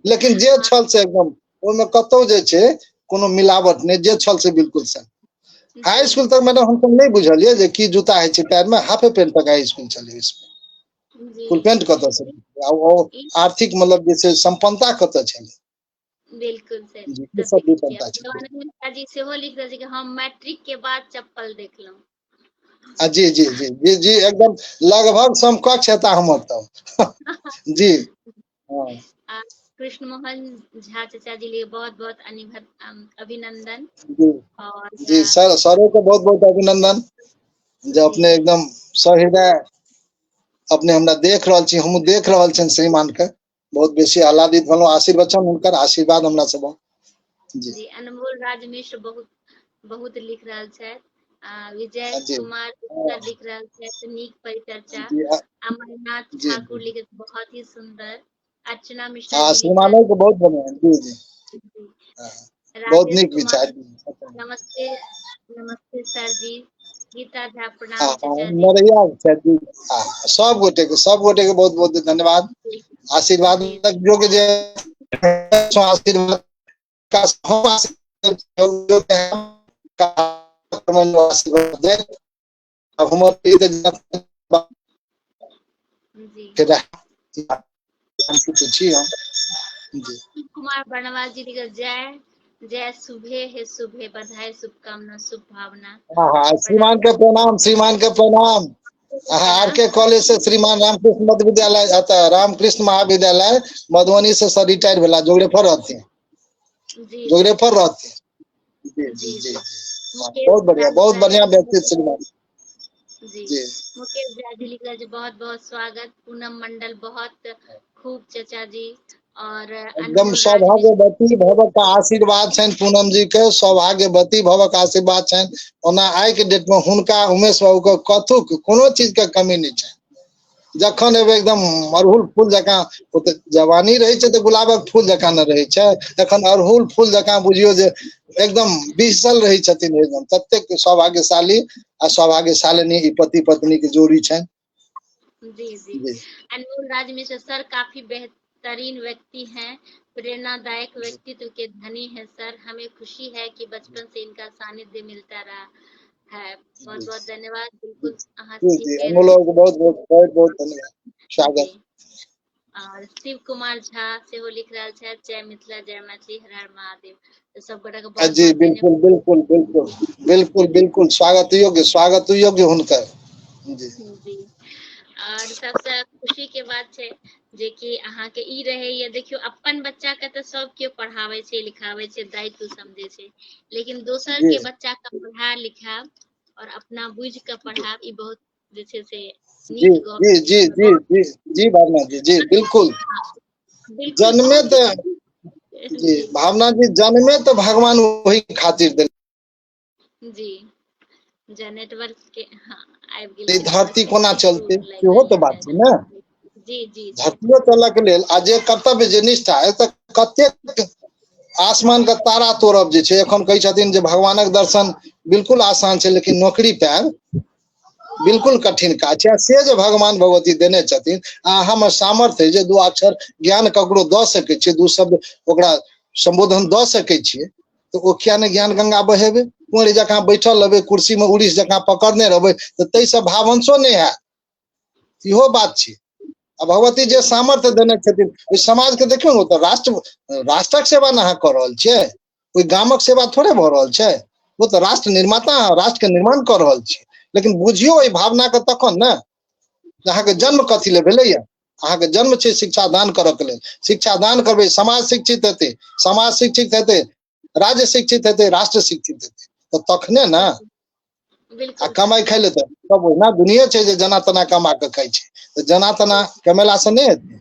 लेकिन जे छल से एकदम ओहिमे कतौ जे छै कोनो मिलावट नहीं, जे छल से बिल्कुल सही। हाई स्कूल तक मैडम हमसब नहीं बुझलिए जे की जूता है छै पैर में, हाफे पेंट तक हाई स्कूल चले, इसमें फुल पेंट कतऽ से, आर्थिक मतलब जे छै संपन्नता कतऽ छलै। बिल्कुल सही। जी सब विपन्नता छलै। देवानंद मिश्रा जी सेहो लिख रहे थे कि हम मैट्रिक के बाद चप्पल देखलहुं। जी जी जी जी जी एकदम लगभग समकक्ष हेता हमर तब जी हाँ कृष्ण मोहन झा चाचा जी लिए बहुत बहुत अभिनंदन। जी और जी सरों को बहुत बहुत अभिनंदन, जो अपने एकदम सहृदय अपने हमरा देख रहल छी, हम देख रहल छी श्रीमान के, बहुत बेसी आह्लादित भेलहुँ। आशीर्वचन हुनकर आशीर्वाद हमरा सब जी। अनमोल राज मिश्र बहुत बहुत लिख रहल छथि। विजय कुमार लिख रहल छथि नीक परिचर्चा। अमरनाथ ठाकुर लिखे बहुत ही सुंदर। अर्चना मिश्रा जी श्रीमानों को बहुत बढ़िया जी जी बहुत नीक विचार। नमस्ते नमस्ते सर जी। गीता झा प्रणाम चाचा जी। नरैया जी सब गोटे के बहुत बहुत धन्यवाद। आशीर्वाद योग्य जे आशीर्वाद का आशीर्वाद दे अब हमर जी कुमार बनवाल जी लिखल जय जय सुबह है सुबह बधाई शुभकामना शुभ भावना। हाँ श्रीमान के प्रणाम, श्रीमान के प्रणाम। आर के कॉलेज से श्रीमान रामकृष्ण मध्य विद्यालय आता है, रामकृष्ण महाविद्यालय मधुबनी से सर रिटायर भेला जोगरेफर रहते हैं, जोगरेफर रहते हैं। जी जी जी बहुत बढ़िया व्यक्ति श्रीमान जी। मुकेश झा जी लिखा जी बहुत बहुत स्वागत। पूनम मंडल बहुत खूब चाचा जी। और एकदम सौभाग्यवती भवक आशीर्वाद छन पूनम जी के, सौभाग्यवती भवक आशीर्वाद छन। ओना आइ के डेट में हुनका उमेश बाबू के कथु कोनो चीज के कमी नहीं है। जखन एबे एकदम अड़हुल फूल जका जवानी रहे छै तो गुलाबक फूल जका न रहे छै, एखन अड़हुल फूल जका बुझियो जे एकदम बिसल रहे छथिन, एकदम ततेक सौभाग्यशाली आ सौभाग्यशालिनी ई पति पत्नी के जोड़ी छन। जी जी। अनमोल राज मिश्र सर काफी बेहतरीन व्यक्ति हैं, प्रेरणादायक व्यक्तित्व के धनी है सर। हमें खुशी है कि बचपन से इनका सानिध्य मिलता रहा है। बहुत बहुत धन्यवाद। बिल्कुल बहुत धन्यवाद, स्वागत। और शिव कुमार झा से वो लिख रहा है जय मिथिला जय मैथिली हर हर महादेव। तो सब गोटा के बहुत जी बिल्कुल बिल्कुल बिल्कुल बिल्कुल बिल्कुल स्वागत योग्य हुनकर जी जी। और सबसे खुशी के बात है जे कि अहाँ के ई रहे ये देखियो अपन बच्चा के तो सब के पढ़ावे छे लिखावे छे दायित्व समझे छे, लेकिन दोसर के बच्चा का पढ़ा लिखा और अपना बुझ के पढ़ाब ई बहुत जे छे से जी जी जी जी जी जी भावना जी जी बिल्कुल जन्मे तो जी भावना जी जन्मे तो भगवान वही खातिर दे जी नेटवर्क के हाँ आबि गेल धरती कोना चलते सेहो तो बात है ना। जी जी धरती चलक लेल आ जे कर्तव्य जे निष्ठा है तो कतेक आसमान का तारा तोड़ब जे छै एखन कहै छथिन जे भगवानक दर्शन बिल्कुल आसान छै लेकिन नौकरी पाएब बिल्कुल कठिन काज छै। से जे भगवान भगवती देने छथिन आ हमर सामर्थ्य जे दू अक्षर ज्ञान ककरो दऽ सकै छियै, दू शब्द ओकरा संबोधन दऽ सकै छियै तो ओ किया ने ज्ञान गंगा बहेबे। कुंवर जकाँ बैठल रहबै कुर्सी में उड़ीस जकाँ पकड़ने रहबै तो तैसे भावंशो नहीं है, इहो बात छै। आ भगवती जे सामर्थ्य देने छथिन ओइ समाज के देखियो न तो राष्ट्रक सेवा न कर रहल छै, कोई गामक सेवा थोड़े भ रहल छै, वो तो राष्ट्र निर्माता राष्ट्र के निर्माण कर रहल छै। लेकिन बुझियो ओइ भावना के तखन न अहाँ के जन्म कथी ले भेलै या अहाँ के जन्म छै शिक्षा दान करऽ के लेल। शिक्षा दान करबै समाज शिक्षित हेतै, समाज शिक्षित हेतै राज्य शिक्षित हेतै, राष्ट्र शिक्षित हेतै तो तखने न आ कमाई खाइ ले सब ओहिना दुनिया छै जे जना तना कमा के खाइ छै तो जना तना कमेला से नहीं हेतै,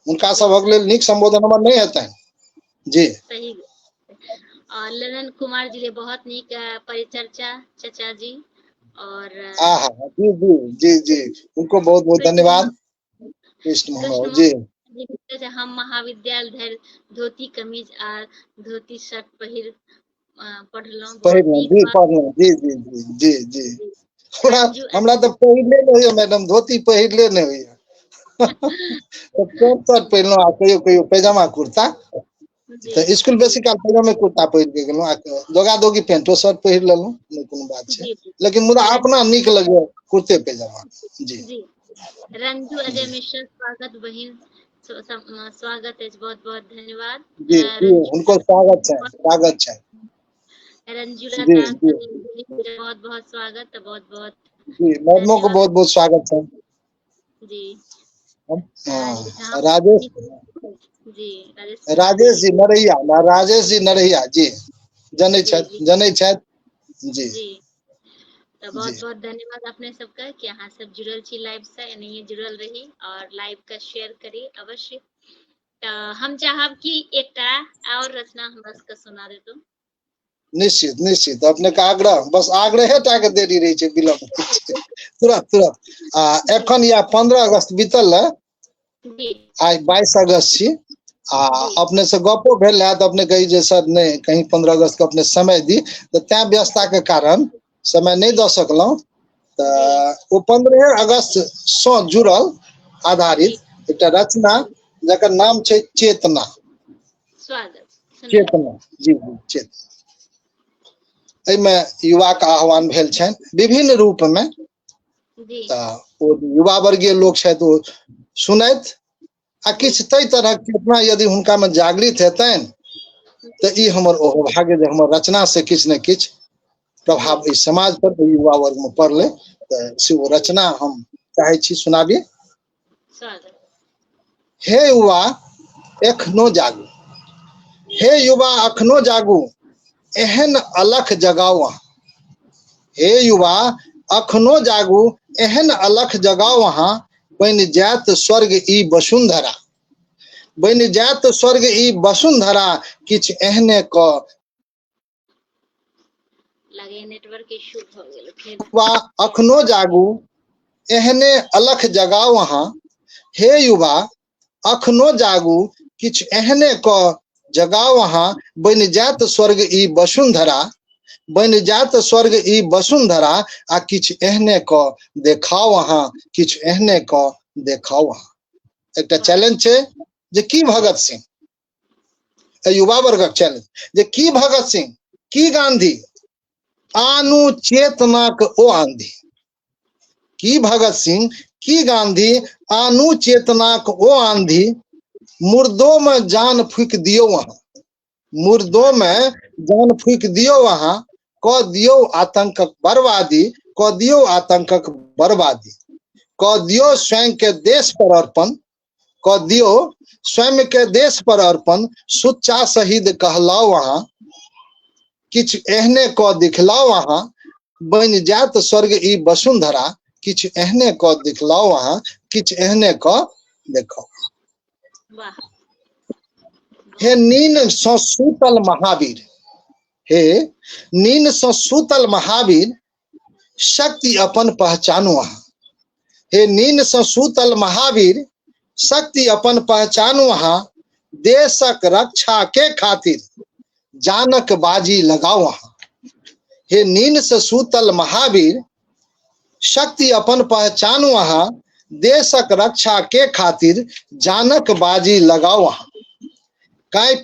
उनका सबक लेल नीक संबोधन हमर नहीं हेतै जी। सही। और ललन कुमार जी ने बहुत नीक परिचर्चा चाचा जी और जी जी जी जी उनको बहुत बहुत धन्यवाद। कृष्ण जी हम महाविद्यालय धरि धोती कमीज आ धोती शर्ट पहिर पढ़लहुं जी जी जी जी जी हमरा तो पहिरले नहीं होइए मैडम, धोती पहिरले नहीं होइए तो कोट शर्ट पहनलो आ कहियो पैजामा कुर्ता तो स्कूल बेसी काल पैजामा कुर्ता पहिर के गेलहुं आ दोगा दोगी पेंटो शर्ट पहिर लेलहुं नहीं कोनो बात छै, लेकिन मुदा अपना नीक लगे कुर्ते पैजामा जी। रंजू अजय मिश्र स्वागत बहिन स्वागत है, बहुत बहुत धन्यवाद जी जी उनको स्वागत है रंजू लता बहुत बहुत स्वागत बहुत बहुत जी मैडमों को बहुत बहुत स्वागत है जी। राजेश जी नरैया जी जनै छथि जी तो बहुत बहुत धन्यवाद अपने सबका कि अहाँ सब जुड़ल छी लाइव से, एनाहिए जुड़ल रही और लाइव का शेयर करी अवश्य। तो हम चाहब कि एकटा और रचना हमरा सबके सुना देतो। निश्चित निश्चित अपने का आग्रह बस आग्रहे टा के देरी रही छै, विलम्ब तुरंत एखन या 15 अगस्त बीतल आई 22 अगस्त छी अपने से गपो भेल है तो अपने कही जे सर नहीं कहीं 15 अगस्त के अपने समय दी तो त्या व्यवस्था के कारण समय नहीं द सकलौं तो वो 15 अगस्त से जुड़ल आधारित एक रचना जकर नाम छै चेतना। स्वागत चेतना जी जी चेतना में युवा का आह्वान भेल छन विभिन्न रूप में जी तो युवा वर्गीय लोग छै तो सुनैत आ किछ तै तरह चेतना यदि हुनका में जागृत हेतैन तो ई हमर भाग्य जे हमर रचना से किछ न किछ प्रभाव इस समाज पर युवा वर्ग में पड़ले तो से वो रचना हम चाहे छी सुनाबी। स्वागत हे युवा एखनो जागू, हे युवा अखनो जागू एहन अलख जगाओ अहाँ। हे युवा अखनो जागू एहन अलख जगाओ अहाँ बनि जायत स्वर्ग ई वसुंधरा, बनि जायत स्वर्ग ई वसुंधरा किछ एहने क लगे नेटवर्क इशू हो गेल फेर युवा अखनो जागू एहने अलख जगाओ अहाँ। हे युवा अखनो जागू किछ एहने क जगाओ अहाँ बनि जायत स्वर्ग ई वसुंधरा, बनि जायत स्वर्ग ई वसुंधरा आ किछ एहने क देखाओ अहाँ, किछ एहने क देखाओ अहाँ। एकटा चैलेंज छै जे की भगत सिंह युवा वर्गक चैलेंज जे की भगत सिंह की गांधी आनु चेतनाक ओ आंधी, की भगत सिंह की गांधी आनु चेतनाक ओ आंधी मुर्दों में जान फूक दियो अहाँ, मुर्दों में जान फूक दियो अहाँ क दियो आतंकक बर्बादी, क दियो आतंकक बर्बादी, क दियो स्वयं के देश पर अर्पण, क दियो स्वयं के देश पर अर्पण सुच्चा शहीद कहलाओ अहाँ, किछ एहने क दिखलाओ अहाँ बनि जायत स्वर्ग ई वसुंधरा किछ एहने क दिखलाओ अहाँ, किछ एहने क देखाओ। वाह हे नीन सँ सूतल महावीर, हे नीन सँ सूतल महावीर शक्ति अपन पहचानो अहाँ। हे नीन सँ सूतल महावीर शक्ति अपन पहचानो अहाँ देशक रक्षा के खातिर जानक बाजी लगाओ अहाँ। हे नीन से सूतल महावीर शक्ति अपन पहचानो अहाँ देशक रक्षा के खातिर जानक बाजी लगाओ अहाँ। कांप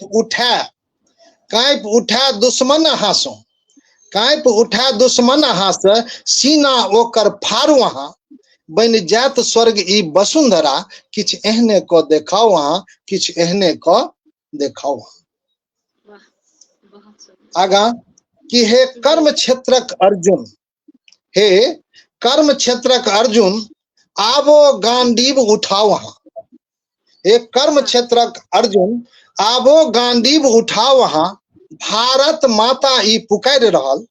उठा दुश्मन अहाँ सो, कांप उठा दुश्मन अहाँ से सीना ओकर फाड़ू अहाँ बनि जायत स्वर्ग ई वसुंधरा किछ एहने क देखाओ अहाँ, किछ एहने क देखाओ अहाँ। वाह बहुत सुंदर आगा कि हे कर्म क्षेत्रक अर्जुन, हे कर्म क्षेत्रक अर्जुन आबो गांडीव उठाओ अहाँ। हे कर्म क्षेत्रक अर्जुन आबो गांडीव उठाओ अहाँ भारत माता ई पुकारि रहल,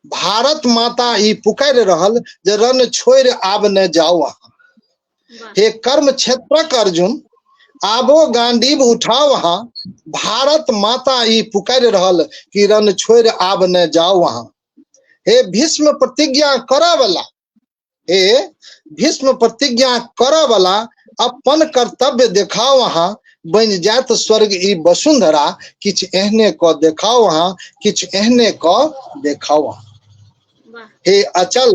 भारत माता ई पुकारि रहल जे रन छोड़ि आब न जाओ अहाँ। वाह हे कर्म क्षेत्रक अर्जुन आबो गांडीव उठाओ अहाँ भारत माता ई पुकारि रहल कि रन छोड़ि आब न जाओ अहाँ। हे भीष्म प्रतिज्ञा करऽ वाला, हे भीष्म प्रतिज्ञा करऽ वाला अपन कर्तव्य देखाओ अहाँ बनि जायत स्वर्ग ई वसुंधरा किछ एहने क देखाओ अहाँ, किछ एहने क देखाओ अहाँ। वाह हे अचल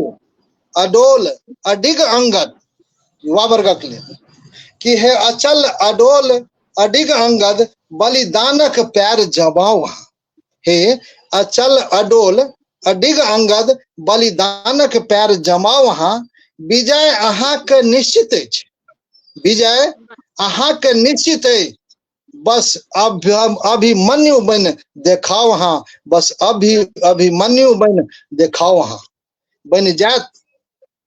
अडोल अडिग अंगद युवा वर्गक लेल कि हे अचल अडोल अडिग अंगद बलिदानक पैर जमाओ अहाँ। हे अचल अडोल अडिग अंगद बलिदानक पैर जमाओ अहाँ विजय अहाँके निश्चित अछि, विजय अहाँके निश्चित अछि बस अभिमन्यु बनि देखाओ अहाँ, बस अभिमन्यु बनि देखाओ अहाँ बनि जायत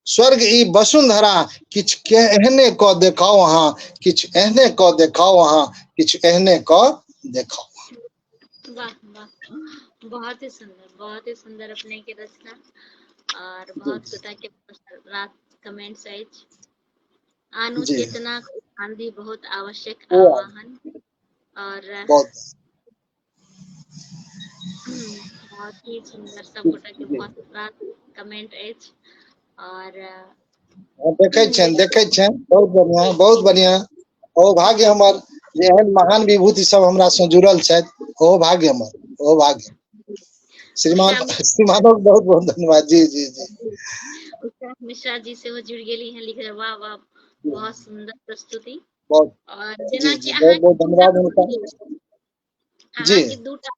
स्वर्ग ई वसुंधरा किछ के एहने क देखाओ अहाँ, किछ एहने क देखाओ अहाँ, किछ एहने क देखाओ। वाह वाह बहुत ही सुंदर अपने के रचना और बहुत गोटा के रात कमेंट्स अछि। आनु जी चेतना आंधी बहुत आवश्यक ओ आवाहन और बहुत बहुत ही सुंदर सब गोटा के बहुत रात कमेंट अछि और देखे छन बहुत बढ़िया बहुत बढ़िया। ओ भाग्य हमर जे एहन महान विभूति सब हमरा से जुड़ल छथि, ओहो भाग्य हमर, ओहो भाग्य। श्रीमान श्रीमानों के बहुत बहुत धन्यवाद। जी जी जी। उषा मिश्रा जी से हो जुड़ गेली हैं, लिख रहे वाह वाह बहुत सुंदर प्रस्तुति। बहुत और जी जेना जी कि बहुत बहुत धन्यवाद उनका। जी अहाँ के दूटा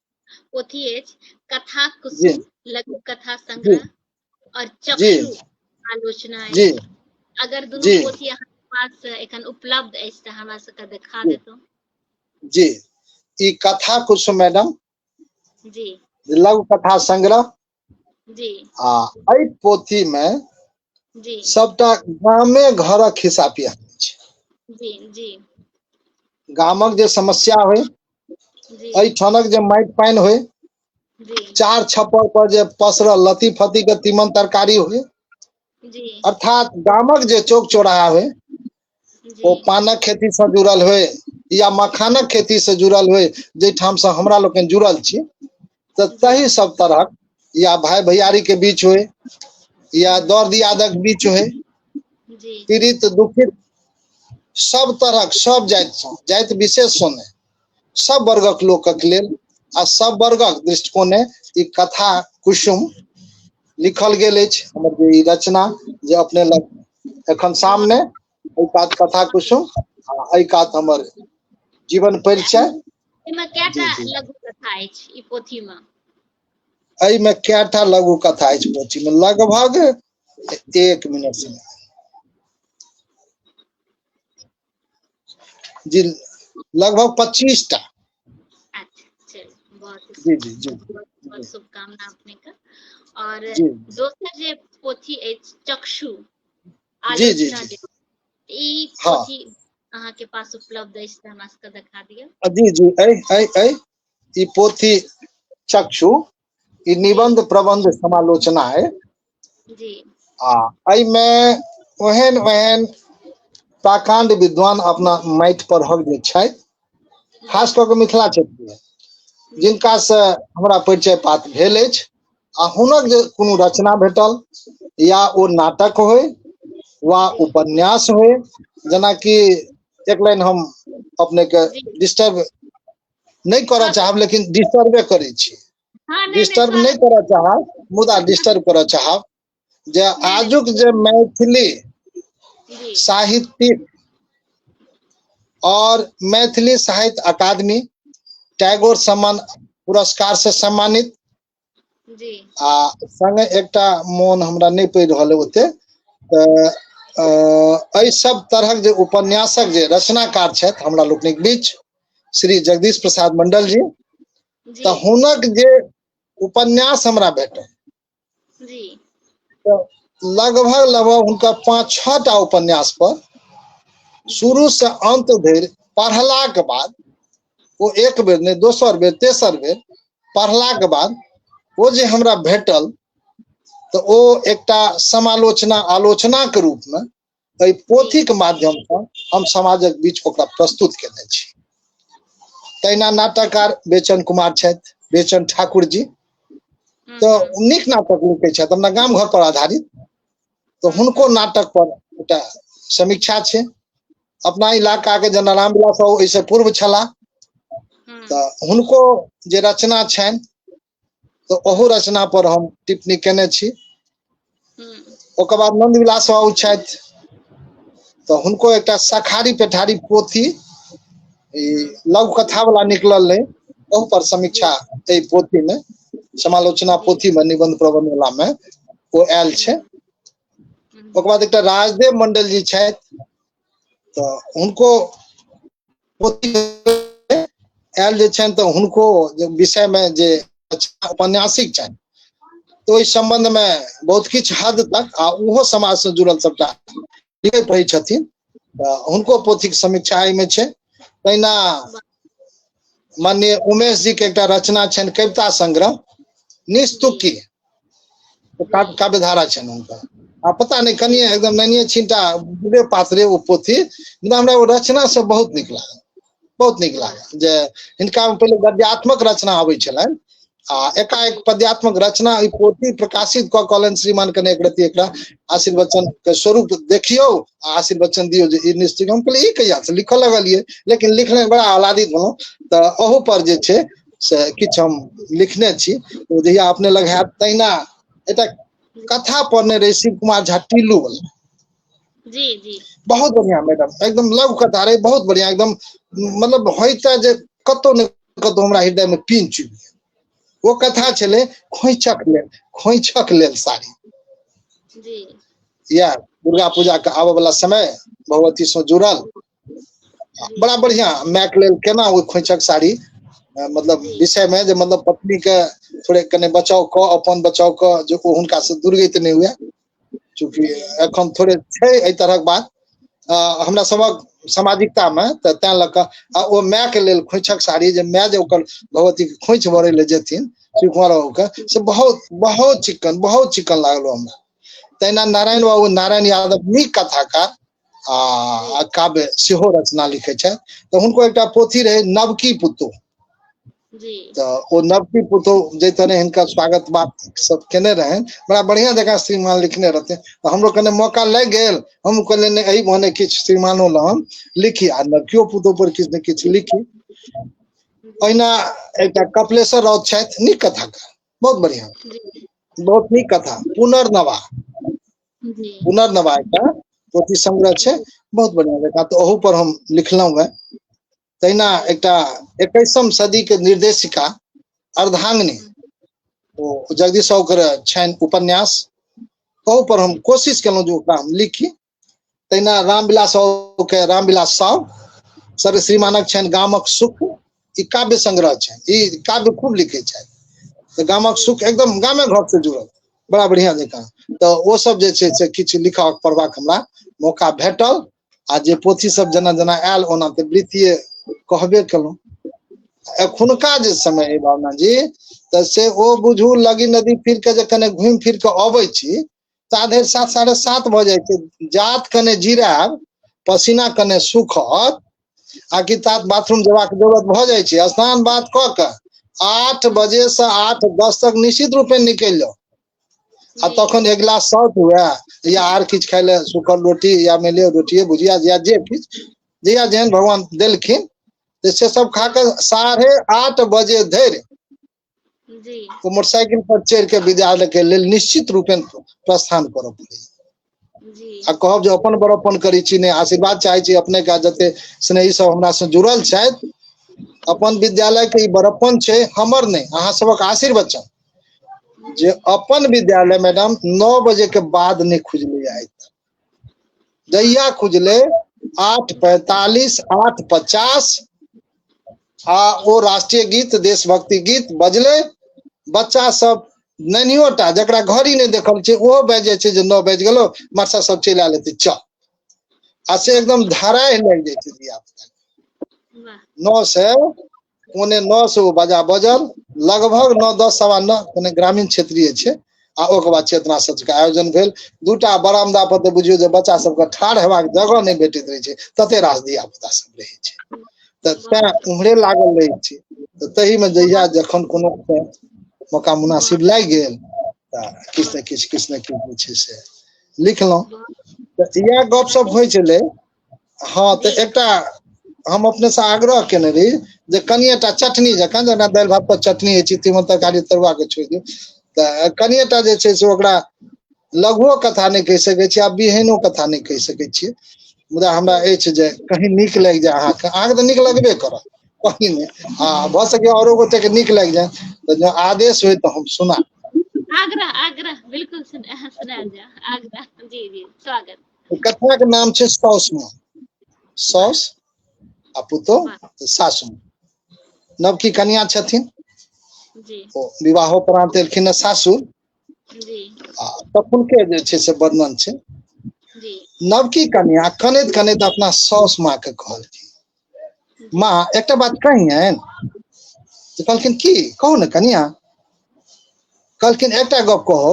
पोथी अछि, कथा जी कुसुम लघु कथा जी संग्रह और जी चक्षु आलोचना जी अछि। अगर दुनू जी पोथी अहाँ के पास एखन उपलब्ध अछि तऽ हमरा सबके देखा जी देतौ। जी। ई कथा कुसुम मैडम जी लघु कथा संग्रह जी आ एहि पोथी में जी सबटा गामे घरक खिस्सा पिहानी छै। जी जी गामक जे समस्या होय, जी एहिठामक जे माटि पानि होय, जी चार छप्पर पर जे पसरल लत्ती फत्ती के तीमन तरकारी होय, जी अर्थात गामक जे चौक चौराहा होय, जी ओ पानक खेती से जुड़ल होय या मखानक खेती से जुड़ल होय, जेठाम से हमरा लोकनि जुड़ल छी, तऽ जी तही सब तरहक या भाई भैयारी के बीच होय या दौर दियादक बीच होय, जी पीड़ित दुखित सब तरहक सब जाति विशेष सँ नहि, सब वर्गक लोकक लेल आ सब वर्गक दृष्टिकोणे ई कथा कुसुम लिखल गेल अछि। हमर जे ई रचना जे अपने लग एखन बहुत सामने, एहि कात कथा कुसुम आ एहि कात हमर जीवन परिचय। एहिमे जी कएटा जी। लघु कथा अछि ई पोथी में? एहिमे कएटा लघु कथा अछि पोथी में? लगभग 1 मिनट समय। जी लगभग 25टा। अच्छा चलू बहुत ही जी सुंदर, जी जी बहुत बहुत जी शुभकामना अपने के। और जी दोसर जे पोथी अछि चक्षु जी जी आलोचना, जी जे ई हाँ पोथी अहाँ के पास उपलब्ध अछि तऽ हमरा सबके देखा दिअ। जी जी। ई पोथी चक्षु ई जी निबंध प्रबंध समालोचना है। जी आ एहिमे ओहन ओहन पाखंड विद्वान अपना माटि परहक जे छथि, जी खास कऽ के मिथिला क्षेत्र में, जी जिनका से हमरा परिचय पात भेल अछि आ हुनक जे कोनो रचना भेटल, या ओ नाटक होय वा जी उपन्यास होय, जेनाकि एक लाइन हम अपने के जी डिस्टर्ब नहीं करऽ कर चाहब, लेकिन डिस्टर्बे करै छी। हाँ नहीं डिस्टर्ब नहीं स्वागत। करऽ चाहब, मुदा डिस्टर्ब करऽ चाहब जे नहीं आजुक जे मैथिली जी साहित्यिक और मैथिली साहित्य अकादमी टैगोर सम्मान पुरस्कार से सम्मानित, जी आ संगे एकटा मोन हमरा नहीं पड़ि रहल है ओते, एहि सब तरहक जे उपन्यासक जे रचनाकार छथि हमरा लोकनिक बीच, श्री जगदीश प्रसाद मंडल जी, जी तऽ हुनक जे उपन्यास हमरा भेटल, जी तऽ लगभग लगभग हुनकर 5-6 टा उपन्यास पर जी शुरू से अंत धरि पढ़लाक बाद, ओ एक बेर नहीं, दोसर बेर, तेसर बेर पढ़लाक बाद ओ जे हमरा भेटल, तऽ ओ एकटा समालोचना आलोचना के रूप में एहि जी पोथी के माध्यम से हम समाजक बीच ओकरा प्रस्तुत केने छी। तहिना नाटककार बेचन कुमार छथि, बेचन ठाकुर जी, तऽ नीक नाटक लिखै छथि, अपना गाम घर पर आधारित। तऽ हुनको नाटक पर एकटा समीक्षा छै। अपना इलाका के जेना रामविलास बाबू एहि से पूर्व छलाह, तऽ हुनको जे रचना छनि, तऽ ओहू रचना पर हम टिप्पणी केने छी। ओकर बाद नंद विलास बाबू छथि, तऽ हुनको एकटा सखारी पेठारी पोथी ई लघु कथा वाला निकलल है, ओहू पर जी समीक्षा एहि पोथी में, समालोचना जी पोथी में, निबंध प्रबंध वाला में ओ आयल छै। ओकर बाद एकटा राजदेव मंडल जी छथि, तऽ हुनको पोथी आयल जे छनि, तऽ हुनको विषय में जे औपन्यासिक छनि, तऽ ओहि संबंध में बहुत किछु हद तक आ ओहो समाज से जुड़ल सबटा लिखैत रहै छथिन, तऽ हुनको पोथीक समीक्षा एहिमे छै। तहिना माननीय उमेश जी के एकटा रचना छनि कविता संग्रह जी निस्तुकी, जी काव्य धारा छनि हुनकर, आ पता नहीं जी कनिए एकदम नन्हिए छिनटा दूबे पातरे ओ पोथी, मुदा हमरा ओ रचना सब बहुत नीक लागल, बहुत नीक वाह लागल। जे हिनका में पहिले गद्यात्मक रचना अबै छलनि, आ एकाएक पद्यात्मक रचना ई पोथी प्रकाशित क कहलन श्रीमान कने एक रति एकरा आशीर्वचन के स्वरूप देखियो आ आशीर्वचन दियो जे ई निश्चित हम कहले ई कहिया से लिखऽ लगलिए लेकिन लिखले बड़ा आह्लादित भेलौं त ओहू पर जे छै से किछ हम लिखने छी तो जहिया अपने लग हैत तहिना एटा कथा पढ़ने रही शिव कुमार झा टीलू वाला जी जी बहुत बढ़िया मैडम एकदम लघु कथा रही बहुत बढ़िया एकदम मतलब होइता जे कतो न कतो हमरा हृदय में पीन चुबि वो कथा चले खोइछक लेल साड़ी जी या दुर्गा पूजा के आवे वाला समय भगवती से जुड़ल बड़ा बढ़िया मैक लेल केना वो खोइछक साड़ी मतलब विषय में जे मतलब पत्नी के थोड़े कने बचाव क अपन बचाव क जो हुनका से दुर्गति नहीं हुए चूंकि एखन थोड़े छै एहि तरहक बात हमरा सबक सामाजिकता में त तै लक ओ माय के लेल खोइछक साड़ी जे माय जे ओकर भगवती के खोइछ भरे ले जेथिन शिव कुमार बाबू के से बहुत चिकन लागल हमरा तहिना नारायण बाबू नारायण यादव नीक कथाकार आ काव्य सेहो रचना लिखे छै तो हुनको एकटा पोथी रहे नवकी पुतोह जी तो वो नवकी पुतोह जे तने हिनका स्वागत बात सब केने रहे बड़ा बढ़िया जगह श्रीमान लिखने रहते तो हमरो कने मौका लग गेल हम कहले ने एही बने किछ श्रीमानो ल हम लिखी आ नवकियो पुतोह पर किछ ने किछ लिखी ओहिना एकटा कपिलेश्वर राउत छथि नीक कथाकार बहुत बढ़िया बहुत नीक कथा पुनर्नवा एकटा पोथी संग्रह छै बहुत बढ़िया जगह तो ओहू पर हम लिखलहुं है तहिना एकटा 21वीं सदी के निर्देशिका अर्धांगिनी ओ जगदीश ओकर छनि उपन्यास ओहू पर हम कोशिश केलहुं जो ओकरा हम लिखी तहिना रामविलास के रामविलास साव सर श्रीमानक छनि गामक सुख ई काव्य संग्रह छै ई काव्य खूब लिखे छै तो गामक सुख एकदम गामे घर से जुड़ल बड़ा बढ़िया जगह तो वो सब जे छै से किछ लिखक पढ़बाक हमरा मौका भेटल आ जे पोथी सब जना जना आयल ओना ते वृत्तिये कहबे केलहुं एखुनका जे समय है भावना जी त से ओ बुझू लगी नदी फिर के जे कने घूम फिर के अबै छी साढ़े 7 साढ़े 7 भ जाय छै जात कने जिराब पसीना कने सुखत आ कि तात बाथरूम जेबाक जरूरत भ जाय छै स्नान बात क के 8 बजे से 8:10 तक निश्चित रूप में निकल जाओ आ तखन एक गिलास सौत हुए या आर किछ खाइले सुखल रोटी या मेले रोटी भुजिया या जे किछ जहिया जेहन भगवान देलखिन से सब खा के 8:30 बजे धरि वो मोटरसाइकिल पर चढ़ के विद्यालय के लेल निश्चित रूपेण प्रस्थान करऽ पड़े आ कहब जो अपन बड़प्पन करी छी ने आशीर्वाद चाहे छी अपने का जते स्नेही सब हमरा से जुड़ल छथि अपन विद्यालय के बड़प्पन छै हमर नहीं अहाँ सबक आशीर्वचन जे अपन विद्यालय मैडम 9 बजे के बाद नहीं खुजले आइत जहिया खुजले 8:45 8:50 आ ओ राष्ट्रीय गीत देशभक्ति गीत बजले बच्चा सब ननियोटा जकरा घड़ी नहीं देखल छै ओहो बाजे छै जे 9 बज गेलो मास्टर सब चलि आले ते चल आ से एकदम धराय लग जाय छै दिया 9 से 9:45 से वो बाजा बजल लगभग 9:10 9:15 कने ग्रामीण क्षेत्रीय छै आ ओकर बाद चेतना सत्र के आयोजन भेल दूटा बरामदा पर बुझियो जे बच्चा सब के ठाढ़ हेबाक जगह नहीं भेटैत रहे छै तते रास दिया पुता सब रहे छै त उम्हरे लागल रहे छै त तही में जहिया जखन कोनो मौका मुनासिब लाग गेल त किछ ने किछ छै से लिखलहुं त इया गप सब होय छले हां त एकटा हम अपने से आग्रह केने रही जे कनिएटा चटनी जखन जेना दाल भात पर चटनी है तीमन तरकारी तरुआ के छोड़ दियौ त कनिएटा जे छै से ओकरा लघुओ कथा नहीं कह सके छी आ बिहनो कथा नहीं कह सके छी मुदा हमरा अछि जे कहीं नीक लाग जाय अहाँके त नीक लगबे करत कहीं नहीं हाँ भ सके औरो गोटे के नीक लाग जाय तो जो आदेश होय तो हम सुना आग्रह बिल्कुल सुनायल जा आग्रह जी स्वागत कथा के नाम छै सौस आ पुतोह सासू नवकी कन्या छथिन जी ओ विवाहोपरांत एलखिन सासुर जी आ तखन के जे छै से वर्णन छै जी नवकी कन्या कनैत कनैत अपना सौस माँ के कहलखिन माँ एकटा बात कहियन तो कहलखिन की कहू ने कन्या कहलखिन एकटा गप कहो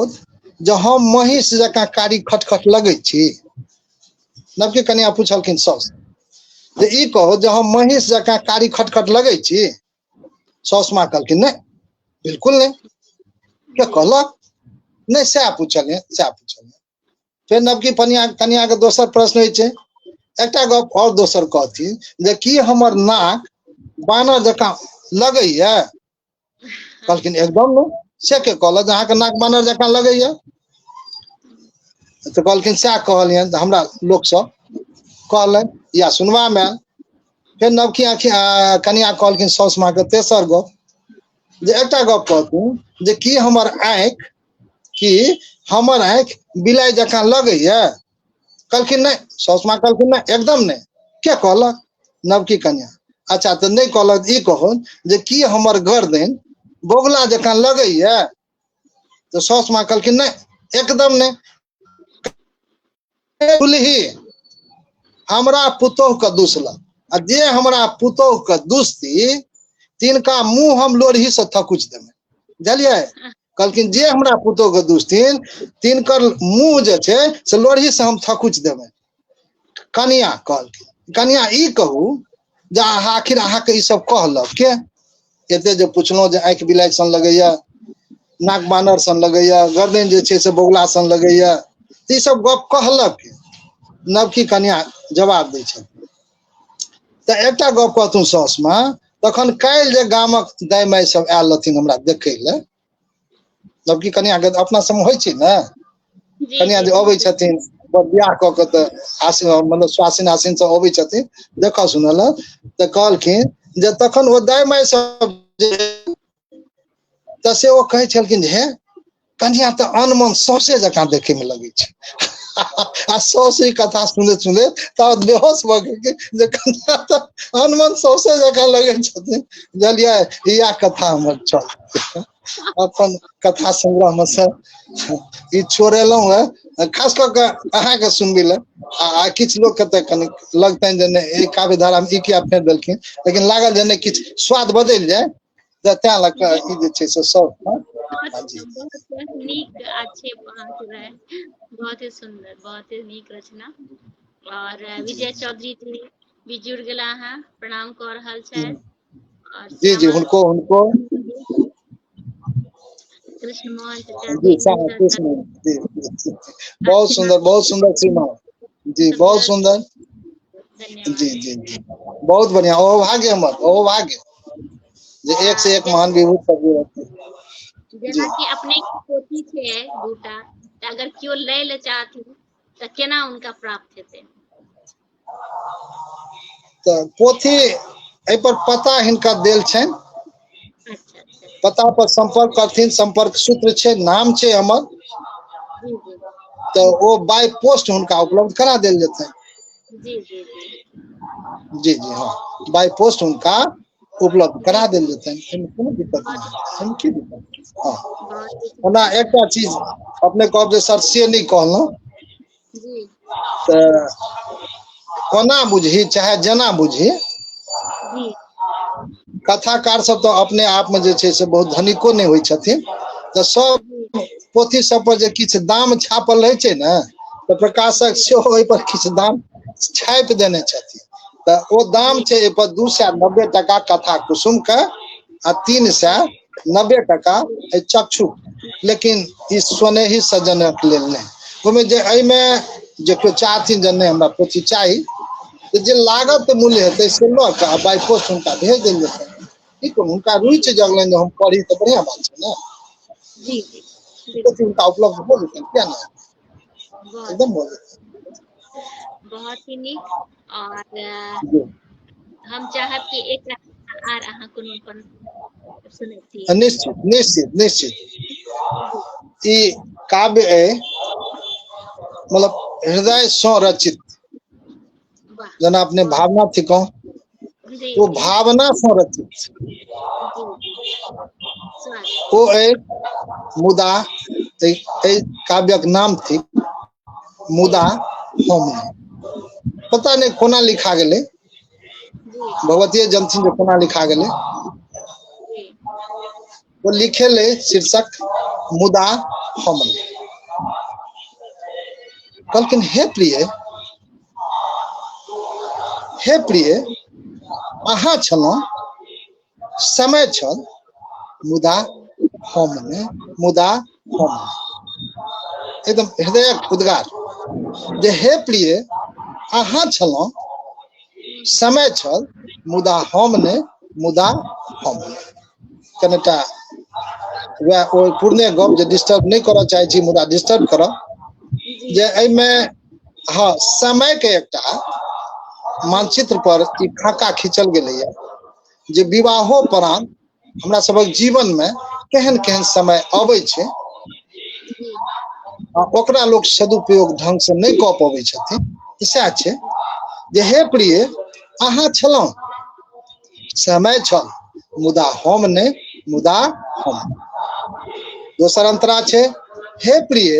जो हम महिष जकाँ कारी खटखट लगै छी नवकी कन्या पूछलखिन सौस जे ई कहो जो हम महिष जकाँ कारी खटखट लगै छी सौस माँ कहलखिन नहीं बिल्कुल नहीं क्या कहलक नहीं सएह पूछलिए फिर नवकी कनिया के दोसर प्रश्न होय छै एकटा गप और दोसर कहथिन जे की हमर नाक बानर जकाँ लगैया कहलखिन एकदम नहीं से के कहलक जे अहाँके नाक बानर जकाँ लगैया तो कहलखिन सएह कहलियनि हमरा लोक सब कहलनि या सुनवा में फिर नवकी कनिया कहलखिन साउस माँ के तेसर गप जे एकटा गप कहथिन जे की हमर आँखि बिलाई जकाँ लगैया कहलखिन नहीं साउस माँ कहलखिन नहीं एकदम नहीं क्या कहलक नवकी कन्या अच्छा तो नहीं कहलक ई कहू जे की हमर गर्दन बोगला जकाँ लगैया तो साउस माँ कहलखिन नहीं एकदम नहीं दुलही हमरा पुतोह के दुसलक आ जे हमरा पुतोह के दुसती तिनका मुंह हम लोरही से थकुच देबै बुझलियै कहलखिन जे हमरा पुतोह के दुसथिन तिनकर मुंह जे छै से लोरही से हम थकुच देबै कनिया कहलखिन कनिया ई कहू जे आखिर अहाँके ई सब कहलक के एते जे पुछलहुँ जे आँखि बिलाइ सन लगैया नाक बानर सन लगैया गर्दन जे छै से बोगला सन लगैया ई सब गप कहलक नवकी कन्या जवाब दै छै तऽ एकटा गप कहतू साउस माँ तखन काल्हि जे गामक दाइ माइ सब आयल रहथिन हमरा देखै ले नवकी कन्या के अपना सब होइ छै ने कन्या जे अबै छथिन बियाह कऽ के तऽ मतलब स्वासिन आसिन सब अबै छथिन देखऽ सुनऽ लए तऽ कहलखिन जे तखन ओ दाइ माइ सब तऽ से ओ कहै छलखिन जे हे कन्या तऽ अनमन सौसे जकाँ देखे में लगै छै आ सौसे कथा सुनैत सुनैत तब बेहोश भऽ गेल जे कन्या तऽ अनमन सौसे जकाँ लगै छथिन बुझलियै इएह कथा हमर चल अपन कथा संग्रह में से ई छोड़ेलहुँ है खास कऽ के अहाँके सुनबी ले आ किछु लोग के तऽ कनि लगतनि जे नहि काव्य धारा में ई किया फेर देलखिन लेकिन लागल जे नहि किछु स्वाद बदलि जाय तऽ तैं लऽ कऽ ई जे छै से सब बहुत नीक आक्षेप अहाँके रहे बहुत ही सुंदर बहुत ही नीक रचना और विजय चौधरी जी भी जुड़ गेला हैं प्रणाम कर रहल छै और जी जी हुनको कृष्ण मोहन जी कृष्ण जी बहुत सुंदर श्रीमान जी बहुत सुंदर जी जी जी बहुत बढ़िया ओ भाग्य हमर ओ भाग्य जे एक से एक महान विभूत सब जेना कि अपने पोथी छै दूटा अगर केओ लै ले चाहथिन तऽ केना उनका प्राप्त हेतै तऽ पोथी एहि पर पता हिनका देल छनि पता पर संपर्क करथिन संपर्क सूत्र छै नाम छै हमर तऽ ओ बाय पोस्ट हुनका उपलब्ध करा देल जेतै जी जी जी जी जी हाँ बाय पोस्ट उनका उपलब्ध करा देल जेतै कोनो दिक्कत नहीं की दिक्कत हाँ ओना एकटा चीज अपने कहब जे सर से नहीं कहलहुँ जी तऽ कोना बुझी चाहे जेना बुझी जी कथाकार सब तो अपने आप में जे छै से बहुत धनिको नहीं होइ छथिन तऽ सब पोथी सब पर जे किछु दाम छापल रहै छै ने तऽ प्रकाशक सेहो ओहि पर किछु दाम छापि देने छथिन तऽ ओ दाम छै एहि पर 290 टका कथा कुसुम के आ 390 टका चक्षु लेकिन ई सोनेही सजनक लेल नहीं ओहिमे जे एहिमे जे केओ चाहथिन जे नहीं हमरा पोथी चाही तऽ जे लागत मूल्य हेतै से लऽ कऽ आ बाय पोस्ट हुनका भेज देल जेतै ठीक हुनका रुचि जगलनि जे हम पढ़ी तऽ बढ़िया बात छै ने जी पोथी हुनका उपलब्ध हो जेतनि क्या नहीं एकदम हो जेतै बहुत ही नीक और हम चाहब कि एक आर अहाँ कोनो अपन सुनैती निश्चित निश्चित निश्चित ई काव्य है मतलब हृदय से रचित जना अपने भावना थी कहो वो भावना से रचित वो एक मुदा काव्यक नाम थी मुदा हम पता नहीं कोना लिखा गेले भगवतीय जनथिन जो कोना लिखा गेले वो लिखे ले शीर्षक मुदा हम कहलखिन हे प्रिय अहाँ छलहुँ समय छल मुदा हम ने मुदा हम एकदम हृदय उद्गार जे हे प्रिय अहाँ छलहुँ समय छल मुदा हम ने मुदा हम कनेटा वह ओहि पूर्णे गप जे डिस्टर्ब नहीं करऽ चाहे छी मुदा डिस्टर्ब करब जे एहिमे हाँ समय के एकटा मानचित्र पर ई खाका खींचल गेलैया जे विवाहोपरांत हमरा सबक जीवन में केहन केहन समय अबै छै आ ओकरा लोग सदुपयोग ढंग से नहीं कऽ पबै छथिन सएह छै जे हे प्रिय अहाँ छलहुँ समय छल मुदा हम ने मुदा हम दोसर अंतरा छै हे प्रिय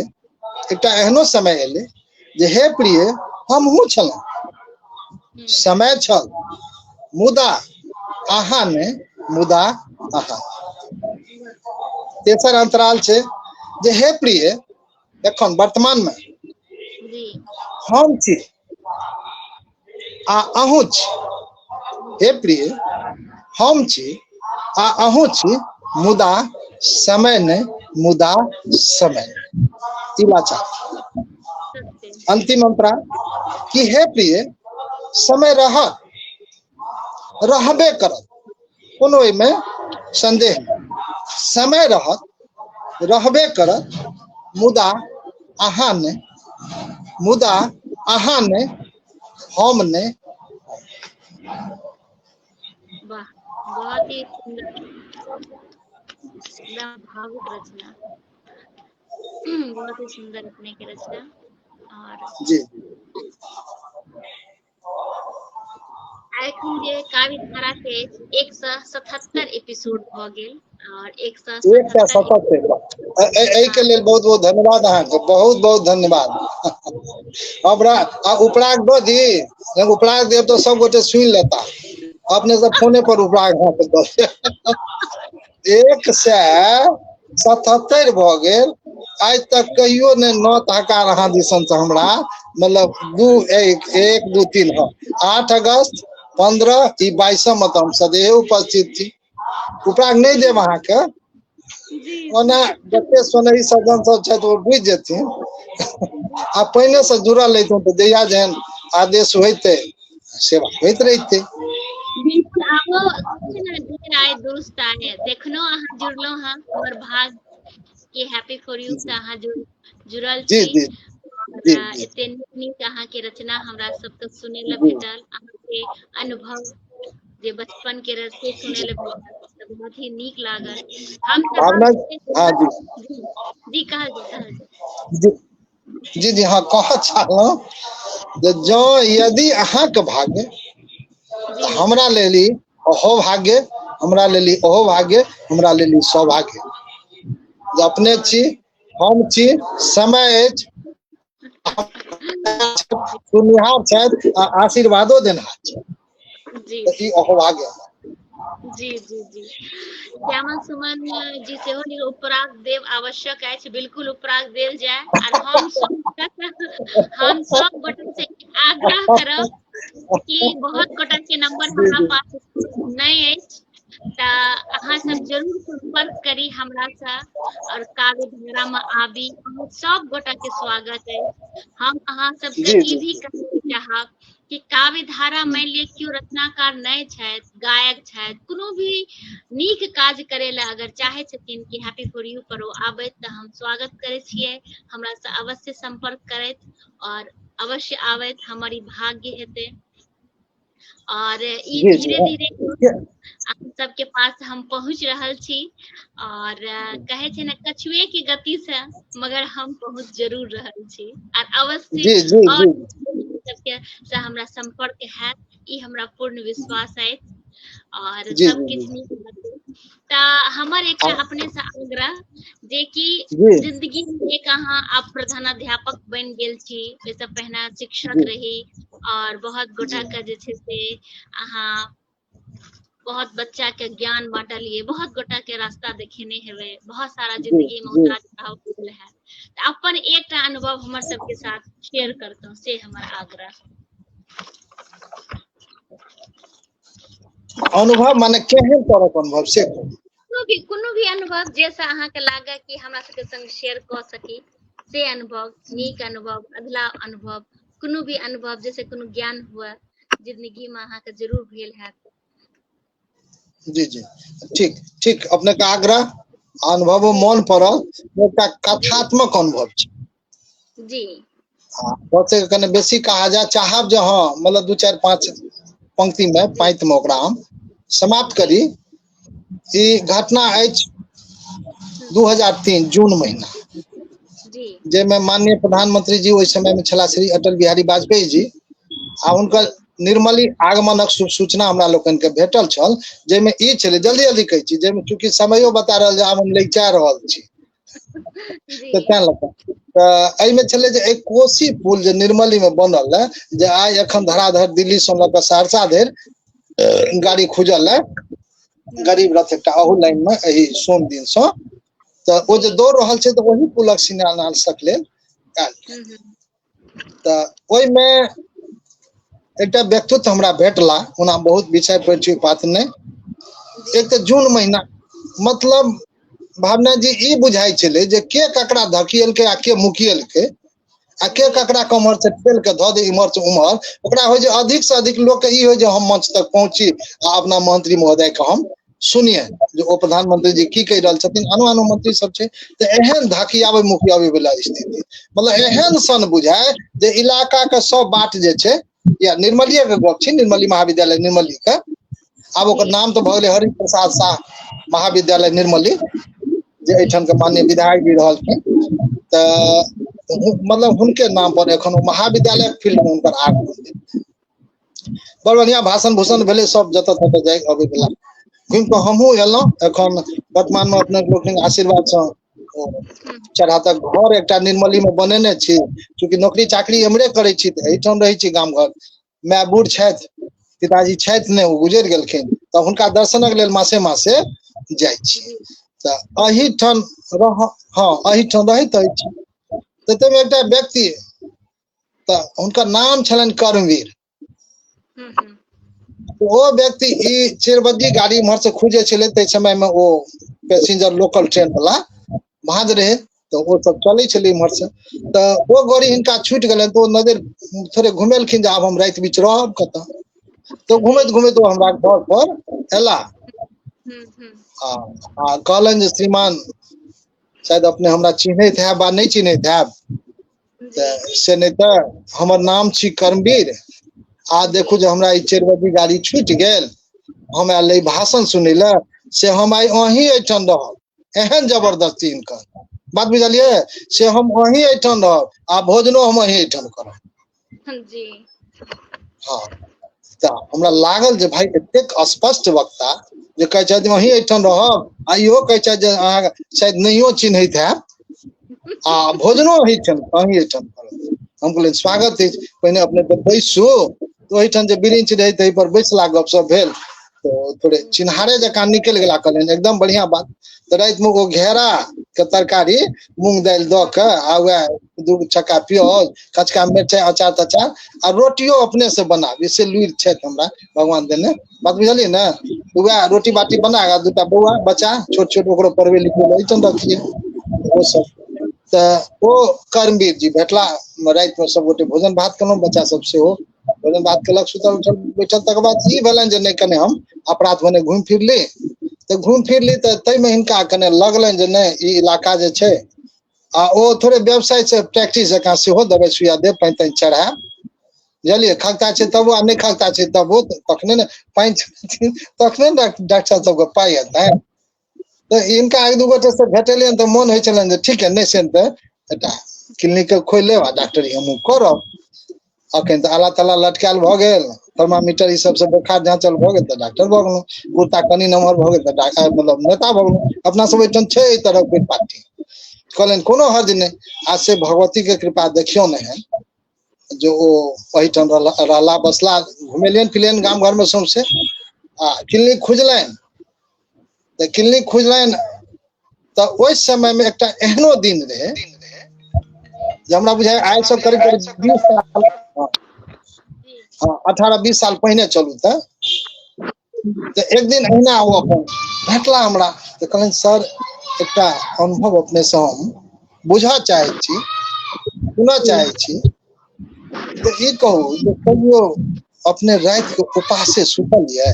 एकटा एहनो समय एलै जे हे प्रिय हमहूँ छलहुँ समय छल मुदा अहाँ ने मुदा अहाँ तेसर अंतराल छै जे हे प्रिय एखन वर्तमान में हम छी आ अहूँ छी हे प्रिय हम छी आ अहूँ छी मुदा समय ने मुदा समय ई बात अंतिम अंतरा कि हे प्रिय समय रहबे करत कोनो एहिमे संदेह समय रहबे करत मुदा अहाँ ने हम ने वाह बहुत ही सुंदर एकदम भावुक रचना बहुत ही सुंदर अपने के रचना और जी एखन जे काव्य धारा के 177 एपिसोड भ गेल और 177 के लेल बहुत बहुत धन्यवाद अहाँ के बहुत बहुत धन्यवाद उपराग दो दी उपराग देव तो सब गोटे सुन लेता अपने सब फोने पर उपराग दो 177 भ गेल आज तक कहियो ने 9 हकार अहाँ दिसन से हमरा मतलब 1 2 3 8 अगस्त 15 ई 22 मत हम सदैव उपस्थित थी उपराग नहीं देव अहाँ के ओना जते सोनही सज्जन सब छथि ओ बुझि जेथिन आ पहिने से जुड़ल रहितों तो जहिया जेहन आदेश होइते सेवा होइत रहिते बिल्कुल आबो ढेर आए दोस्त आए देखनो अहाँ जुड़लो हां हमर भाग के हैप्पी फॉर यू से अहाँ जुड़ल जी छी जी जी एते नीक अहाँ के रचना हमरा सबके सुनै ले भेटल अहाँ के अनुभव जे बचपन के रचना सुनै ले भेटल बहुत ही नीक लागल हम भावना हाँ जी जी कहल जी जी हाँ कह चाहलहुँ जे जो यदि अहाँ के भाग्य हमरा लेली ओहो भाग्य हमरा लेली ओहो भाग्य हमरा लेली सौभाग्य जे अपने छी हम छी समय अछि सुनिहार छथि आ आशीर्वादो देनिहार छथि ई ओहो भाग्य जी जी जी श्यामल सुमन जी से हो उपराग देव आवश्यक है बिल्कुल उपराग देल जाए और हम सब गोटे से आग्रह करब कि बहुत गोटा के नंबर हमरा पास नहीं है अहाँ सब जरूर संपर्क करी हमरा से और काव्य धारा में आबी सब गोटा के स्वागत है हम अहाँ सब के ई भी कहना चाहब कि काव्य धारा मान लिया क्यों रचनाकार नहीं छथि गायक छथि कोनो भी नीक काज करे ला अगर चाहे छथिन कि हैप्पी फॉर यू पर आबैत त हम स्वागत करे छियै हमरा से अवश्य संपर्क करैत और अवश्य आबैत हमर ई भाग्य हेते और ई धीरे धीरे आप सबके पास हम पहुंच रहल छी और कहे छे ना कछुए की गति से मगर हम पहुंच जरूर रहल छी और अवश्य और सबके से हमरा संपर्क है ई हमरा पूर्ण विश्वास है और सब किछ नीक हेतै त हमर एकटा अपने से आग्रह जे कि जिंदगी में एक अहाँ आप प्रधानाध्यापक बन गेल छी ओइसे पहिने शिक्षक रही और बहुत गोटा के जे छे से अहाँ बहुत बच्चा के ज्ञान बांटलिए बहुत गोटा के रास्ता देखेने हेवे बहुत सारा जिंदगी में उतार चढ़ाव भेल है त अपन एकटा अनुभव हमर सबके साथ शेयर करतौ से हमर आग्रह अनुभव माने केहन तरह अनुभव से कोनो भी अनुभव जैसा अहाँ के लागे कि हमरा सबके संग शेयर क सकी से अनुभव, नीक अनुभव, अधला अनुभव, कोनो भी अनुभव जैसे कोनो ज्ञान हुआ जिंदगी में अहाँ के जरूर भेल है। जी जी ठीक ठीक, अपने का आग्रह अनुभव मन पड़ल एकटा कथात्मक अनुभव छै जी। हाँ ओते कने बेसी कहा जा चाहब जे हाँ मतलब 2 4 5 पंक्ति में पाँत में ओकरा हम समाप्त करी। ई घटना अछि 2003 जून महीना जी जे में माननीय प्रधानमंत्री जी ओहि समय में छला श्री अटल बिहारी वाजपेयी जी आ हुनकर निर्मली आगमनक सूचना हमरा लोकन के भेटल छल जे में ई छले जल्दी जल्दी कहै छी जे में चूंकि समयो बता रहल जे आब हम लैचा रहल छी तो तें लगा एहि में छले जे एक कोसी पुल जे निर्मली में बनल है जे आइ एखन धराधर दिल्ली से लऽ कऽ सहरसा धरि गाड़ी खुजल है गरीब रथ एकटा अहू लाइन में एही सोम दिन से तो ओ जे दौड़ रहल छै तो वही पुलक शिलान्यासक लेल आयल तो ओहि में एकटा व्यक्तित्व हमरा भेटला ओना बहुत विषय पर छी बात नहीं। एक तो जून महीना मतलब भावना जी ई बुझाई छले जे के ककरा धकियल के आ के मुकियल के आ के ककरा कमर से ठेल के ध दे इमहर से उमहर ओकरा हो जे अधिक से अधिक लोग के ई हो जे हम मंच तक पहुंची आ अपना मंत्री महोदय के हम सुनिए जो ओ प्रधानमंत्री जी की कह रहल छथिन अनु मंत्री सब छै तो एहन धकियावे मुखियावे वाला स्थिति मतलब एहन सन बुझाय जे इलाका के सब बात जे छै या निर्मलिया के गप छै निर्मली महाविद्यालय निर्मली के आब ओकर नाम तो भगले हरि प्रसाद शाह महाविद्यालय निर्मली जे एठन के माननीय विधायक जी रहल थे तो मतलब हुनके नाम पर एखन महाविद्यालय फील्ड में हुनकर आगमन बड़ बढ़िया भाषण भूषण भेले सब जत तत जाय अबे वाला घुम के हमहू एलौ एखन वर्तमान में अपने लोक आशीर्वाद से चढ़ा तक घर एकटा निर्मली में बनेने छी क्योंकि नौकरी चाकरी हमरे करे छी त एठन रही छी गाम घर माय बूढ़ छैथ पिताजी छैथ ने ओ गुजर गेलखिन त हुनका दर्शनक लेल मासे मासे जाय छी त अही ठन रह हां अही ठन रहैत अछि त तमे एकटा व्यक्ति त हुनकर नाम छलन कर्मवीर वो व्यक्ति ई चिरबद्दी गाड़ी मर से खुजे छले ते समय में वो पैसेंजर लोकल ट्रेन वाला भाज रहे तो वो सब चले छले मर से तो वो गाड़ी इनका छूट गले तो नजर थोड़े घुमेलखिन जे आब हम रात बीच रहब कत तो घुमैत घुमैत वो हमरा घर पर एला आ कहलन जे श्रीमान शायद अपने हमरा चिन्हैत है बा नहीं चिन्हैत है से नहीं तो हमर नाम छी कर्मवीर आ देखू जे हमरा ई चेरबद्दी गाड़ी छूट गेल हम आयल भाषण सुनै ले से हम आई अही एठन रहब एहन जबरदस्ती इनकर बात बुझलिए से हम अही एठन रहब आ भोजनो हम अही एठन करब जी हां त हमरा लागल जे भाई एतेक स्पष्ट वक्ता जे कहै छै जे अही एठन रहब आ इहो कहै छै जे अहाँ शायद नहियो चिन्हैत है आ भोजनो अही एठन करब हम कहलिए स्वागत है पहिने अपने पे बैसू तो ओहिठन जे बिरिंच रहे तही पर बैसला गपसप भेल तो थोड़े चिन्हारे जका निकल गेला कहलन एकदम बढ़िया बात तो रात में वो घेरा के तरकारी मूंग दाल द के आ वह दू छक्का प्याज कचका मिर्चाई अचार तचार आ रोटियो अपने से बना से लुइर छै हमरा भगवान देने बात बुझलिए ना वह रोटी बाटी बना के दूटा बौआ बच्चा छोट छोट ओकरो पढ़वे लिखवे एठन रखिए वो सब तो वो कर्मवीर जी भेटला रात में सब गोटे भोजन भात केलहुँ बच्चा सब से हो भोजन भात केलक सुतल उठल बैठल तक बाद ई भेलन जे नहीं कने हम अपराध भने घूम फिर ली तो घूम फिर ली तो तई में हिनका कने लगलन जे नहीं ई इलाका जे छै आ ओ थोड़े व्यवसाय से प्रैक्टिस जका सेहो दवाई सुइया दे पानि तानि चढ़ा बुझलिए खगता छै तब आ नहीं खगता छै तब तखने ने पानि तखने डॉक्टर सबके पाई हेतै तो इनका एक दू गोटे से भेटलियन तो मन होइ छलन जे ठीक है नहीं से एटा क्लिनिक खोल लेब आ डॉक्टरी हमहूँ करब अखन तो आला तला लटकायल भ गेल थर्मामीटर ई सब से बुखार जांचल भ गेल तो डॉक्टर भ गेलहुँ कुर्ता कनी नमहर भ गेल तो डॉक्टर मतलब नेता भ गेलहुँ अपना सब एठन छै एहि तरह के पार्टी कहलन कोनो हर्ज नहीं आज से भगवती के कृपा देखियो न है जो ओहिठन रहला बसला घुमेलियन फिलियन गाम घर में सौंसे आ क्लिनिक खुजलन तो क्लिनिक खुजलन तो उस समय में एकटा एहनो दिन रहे जे हमरा बुझाय आइ से करीब 20 साल 18-20 साल पहले चलू तो एक दिन अहिना वो अपन भेटला हमरा तो कहलन सर एकटा अनुभव अपने से हम बुझा चाहे छी, सुना चाहे छी, तो ई कहू जे कहियो अपने रात के उपासे सुतल है?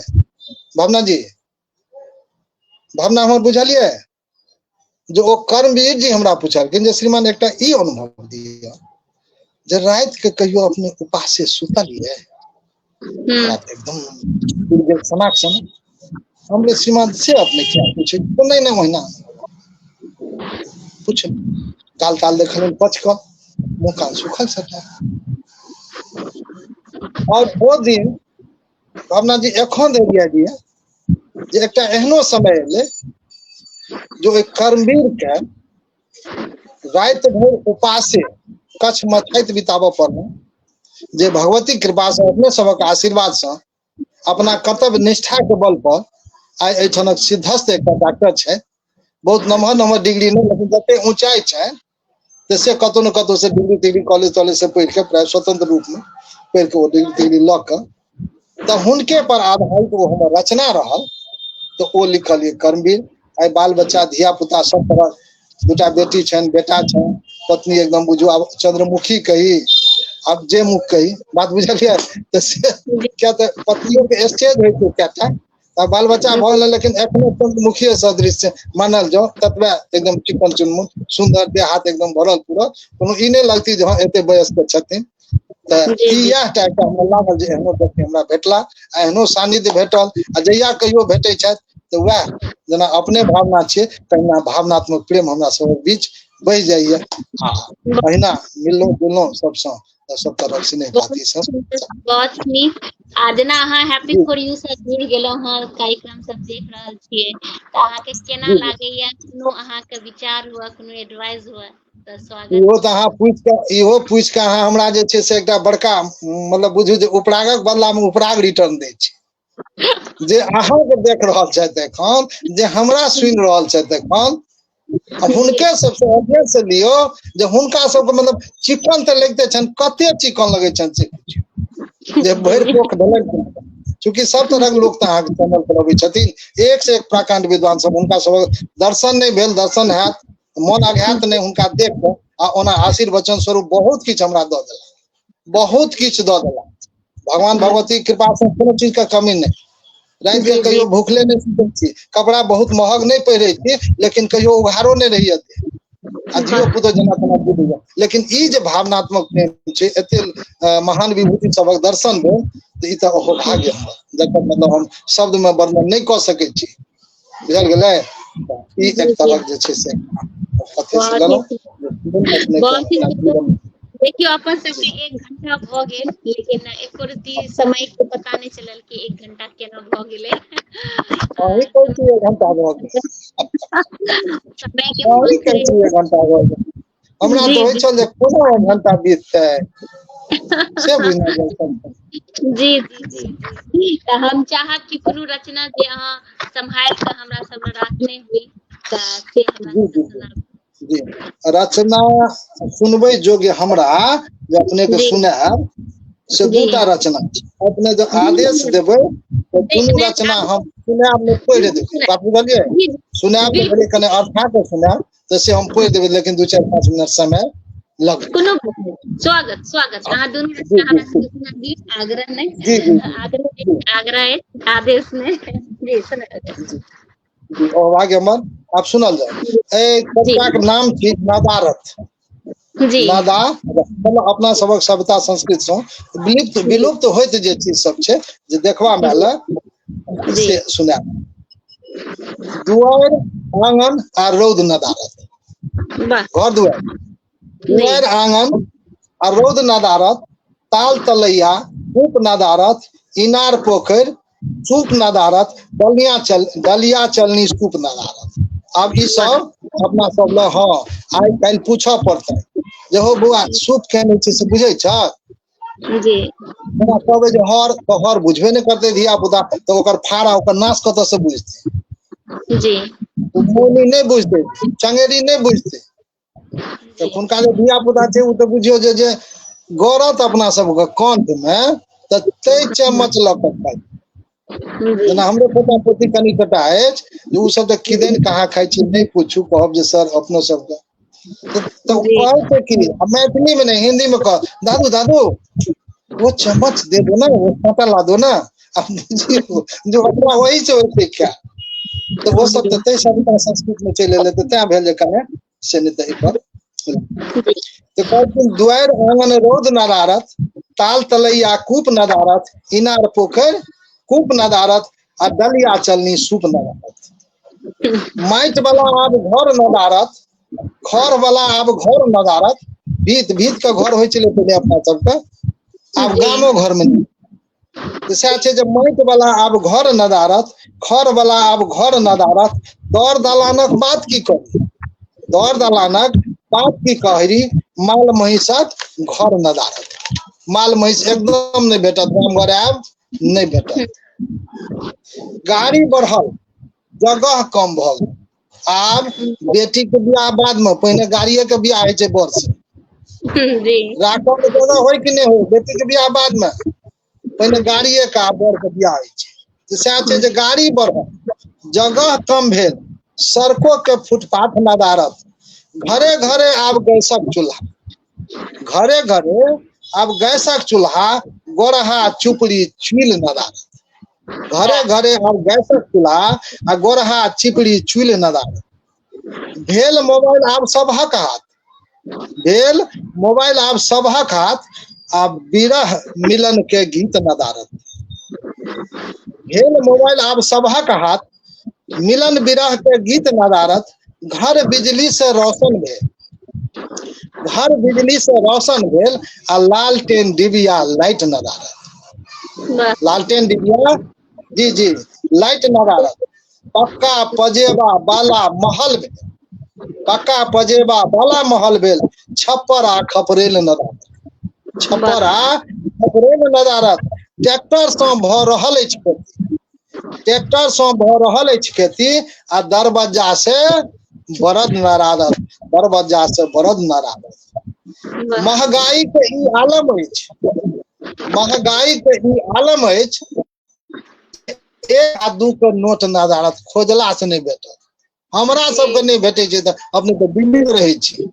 भावना जी, भावना हमर बुझलिए जो ओ कर्मवीर जी हमरा पूछलखिन जे श्रीमान एकटा ई अनुभव दिया जे रात के कहियो अपने उपासे सुतल है? बात एकदम सनाक सन हमरे श्रीमान से अपने क्या पूछे? तो नहीं नहीं महीना पूछ काल काल देखल पच क मुँह कान सुखल सटा। और वो दिन भावना जी एखन दिया दिए जे एकटा एहनो समय ले जो एक कर्मवीर के रात भर उपासे कछ मथैत बिताबऽ पड़ल, जे भगवती कृपा से अपने सबक आशीर्वाद से अपना कर्तव्य निष्ठा के बल पर आइ एठनक सिद्धस्थ एक डॉक्टर छै, बहुत नमहर नमहर डिग्री नहीं लेकिन जते ऊंचाई छै तो से कतौ न कतौ से डिग्री कॉलेज तॉलेज से पढ़ के प्राय स्वतंत्र रूप में पढ़ के वो डिग्री लऽ के तो हुनके पर आधारित वो हमर रचना रहल। तो वो लिखल ये कर्मवीर। आई बाल बच्चा धिया पुता सब तरह, दूटा बेटी छन, बेटा छन, पत्नी एकदम बुझू आब चंद्रमुखी कही, अब जे मुख कही, बात बुझलिए? तो क्या तो पत्नियों के स्टेज है तो क्या था बाल बच्चा भल, लेकिन एखनो चंद्रमुखी सदृश से मानल जाओ, ततबे एकदम चिकन चुनमुन सुंदर, देह हाथ एकदम भरल पूरा, कोनो ई नहीं लगती जे हाँ एते वयस के छथिन। तो यह टाइप का हमरा लागल जे एहनो व्यक्ति हमरा भेटला, एहनो सानिध्य भेटल, आ जहिया कहियो भेटै छथि तो वह जना अपने भावना छे तहिना भावनात्मक प्रेम हमरा सब बीच बह जाइए। अहिना मिललो जुललो सबसे सब तरह स्नेह बाती सब बहुत नीक। आ जेना अहाँ हैप्पी फॉर यू से जुड़ गेलौ हँ, कार्यक्रम सब देख रहल छियै, तो अहाँ के केना लागैया? कोनो अहाँ के विचार हुआ, कोनो एडवाइस हुआ तो स्वागत। इहो तो अहाँ पूछ के अहाँ हमरा जे छै से एकटा बड़का मतलब बुझू जे उपरागक बदला में उपराग रिटर्न दै छै, जे अहाँ के देख रहल छथि एखन, जे हमरा सुनि रहल छथि एखन, हुनके सबसे ऑडियंस से लियो जे हुनका सबके मतलब चिकन तो लगते छन, कते चिकन लगे छन से पूछियो जे भरि पोख देलक। चूंकि सब तरह के लोग तो अहाँ के चैनल पर अबै छथिन, एक से एक प्रकांड विद्वान सब, हुनका सब दर्शन नहीं भेल, दर्शन हैत, मन आघात नहीं हुनका देख के, आ ओना आशीर्वचन स्वरूप बहुत किछ हमरा दऽ देला, बहुत किछ दऽ देला। भगवान भगवती कृपा से कोनो चीज के कमी नहीं। रात के कहियो भूखले नहीं सुतै छी, कपड़ा बहुत महग नहीं पहिरे छी, लेकिन कहियो उघारो नहीं रहिए आ जियो पुतो जना तना बुझिया। लेकिन ई जे भावनात्मक प्रेम छै, एते महान विभूति सबक दर्शन भेल, तो ई तो भाग्य हमर, जकर मतलब हम शब्द में वर्णन नहीं कऽ सकै छी। बुझल गेलै? ई एक तरह जे छै से कथे से गेलौ। देखियो अपन सबके 1 घंटा भ गेल, लेकिन एको रती समय के पता नहीं चलल कि 1 घंटा केना भ गेलै। अही कहै छी 1 घंटा भ गेल, समय के बहुत कहै छी 1 घंटा भ गेल। हमरा तो होइ छल जे कोनो 1 घंटा बीततै से बुझना जाय। जी जी जी जी, तो हम चाहब कि कोनो रचना जे अहाँ संभाल के हमरा सब राखने हुई त से हमरा सुनाबू। जी, रचना सुनबै जोगे हमरा जे अपने के सुनाब से दूटा रचना छै, अपने जो आदेश देबै तो दुनू रचना हम सुनाब नहीं पढ़ि देबै। बात बुझलिए? सुनाब तो कने अर्था के सुनाब तो से हम पढ़ि देबै, लेकिन 2-4-5 मिनट समय लगतै। कोनो स्वागत स्वागत, अहाँ दुनू रचना हमरा सबके सुना दी, आग्रह नहीं, आग्रह आदेश नहीं जी सुना जी। और आगे मन आप सुनल जाए। ए कविता के नाम छी नदारथ। जी, नदा मतलब अपना सबक सभ्यता संस्कृत से विलुप्त होइत जे चीज सब छै जे देखबा में आयल से सुना। दुआर आंगन आ रौद नदारथ, घर दुआर आंगन आ रौद नदारथ, ताल तलैया कूप नदारथ, इनार पोखर सूप नदारथ, डलिया चलनी सूप नदारथ। अब ई सब अपना सब ल हाँ आई काल्हि पूछऽ पड़तै जे हो बौआ सूप केने छै से बुझै छ? जी, हमरा कहबै जे हर बुझबे नहीं करते धिया पुता, तो ओकर फाड़ा ओकर नाश कतऽ से बुझतै? जी, मोनी नहीं बुझतै, चंगेरी नहीं बुझतै, तो हुनका जे धिया पुता छै उ तो बुझियो जे गौरत अपना सबके कंठ में, तो तै चम्मच लऽ के खाइ जी जेना हमरो पोता पोती कनी कटा अछि जे उ सब त किदैन कहाँ खाइ छी नहीं पूछू कहब जे सर अपनो सब तो जी कहै छै कि मैथिली में नहीं हिंदी में कह दादू दादू वो चम्मच दे दो ना वो कांटा ला दो ना अब बुझियो जो अपना वही से वही सीखा तो वो सब तो तै सभ्यता संस्कृत में चले एले तो त्या भेल जे कने से नहीं तै पर तो कहथिन दुआर आंगन रौद नदारत ताल तलैया कूप नदारत इनार पोखर कूप नदारत आ डलिया चलनी सूप नदारत माइट वाला आब घर नदारत खर वाला आब घर नदारत भीत भीत के घर होइ छलै पहिले अपना सबके आब गामो घर में तो सएह छै जे माइट वाला आब घर नदारत खर वाला आब घर नदारत दर दलानक बात की करी दर दलानक बात की कहरी माल महिषक घर नदारत माल महिष एकदम नहीं भेटत गाम घर आब नहीं भेटत गाड़ी बढ़ल जगह कम भ गेल आब बेटी के बियाह बाद में पहले गाड़िए के बियाह होइ छै बर से जी राखल के जगह होय कि नहीं हो बेटी के बियाह बाद में पहले गाड़िए का बर के बियाह होइ छै तो सएह छै जे गाड़ी बढ़ल जगह कम भेल सड़कों के फुटपाथ नदारत घरे घरे आब गैसक चूल्हा घरे घरे आब गैसक चूल्हा गोरहा चुपड़ी चूल नदारत घरे घरे आब गैसक चूल्हा आ गोरहा चिपड़ी चूल नदारत भेल मोबाइल आब सबहक हाथ भेल मोबाइल आब सबहक हाथ आब विरह मिलन के गीत नदारत भेल मोबाइल आब सबहक हाथ मिलन विरह के गीत नदारत घर बिजली से रोशन भेल घर बिजली से रोशन भेल आ लालटेन डिबिया लाइट नदारत लालटेन डिबिया जी जी लाइट नदारत पक्का पजेबा बाला महल भेल पक्का पजेबा बाला महल भेल छप्पर आ खपरेल नदारत छप्पर आ खपरेल नदारत ट्रैक्टर से भ रहल अछि खेती ट्रैक्टर से भ रहल अछि खेती आ दरबज्जा से बरद नदारत दरबज्जा से बरद नदारत महंगाई के ई आलम अछि महंगाई के ई आलम अछि एक आ दू के नोट नदारत खोजला से नहीं भेटत हमरा सबके नहीं भेटे छै त अपने तो दिल्ली में रहे छी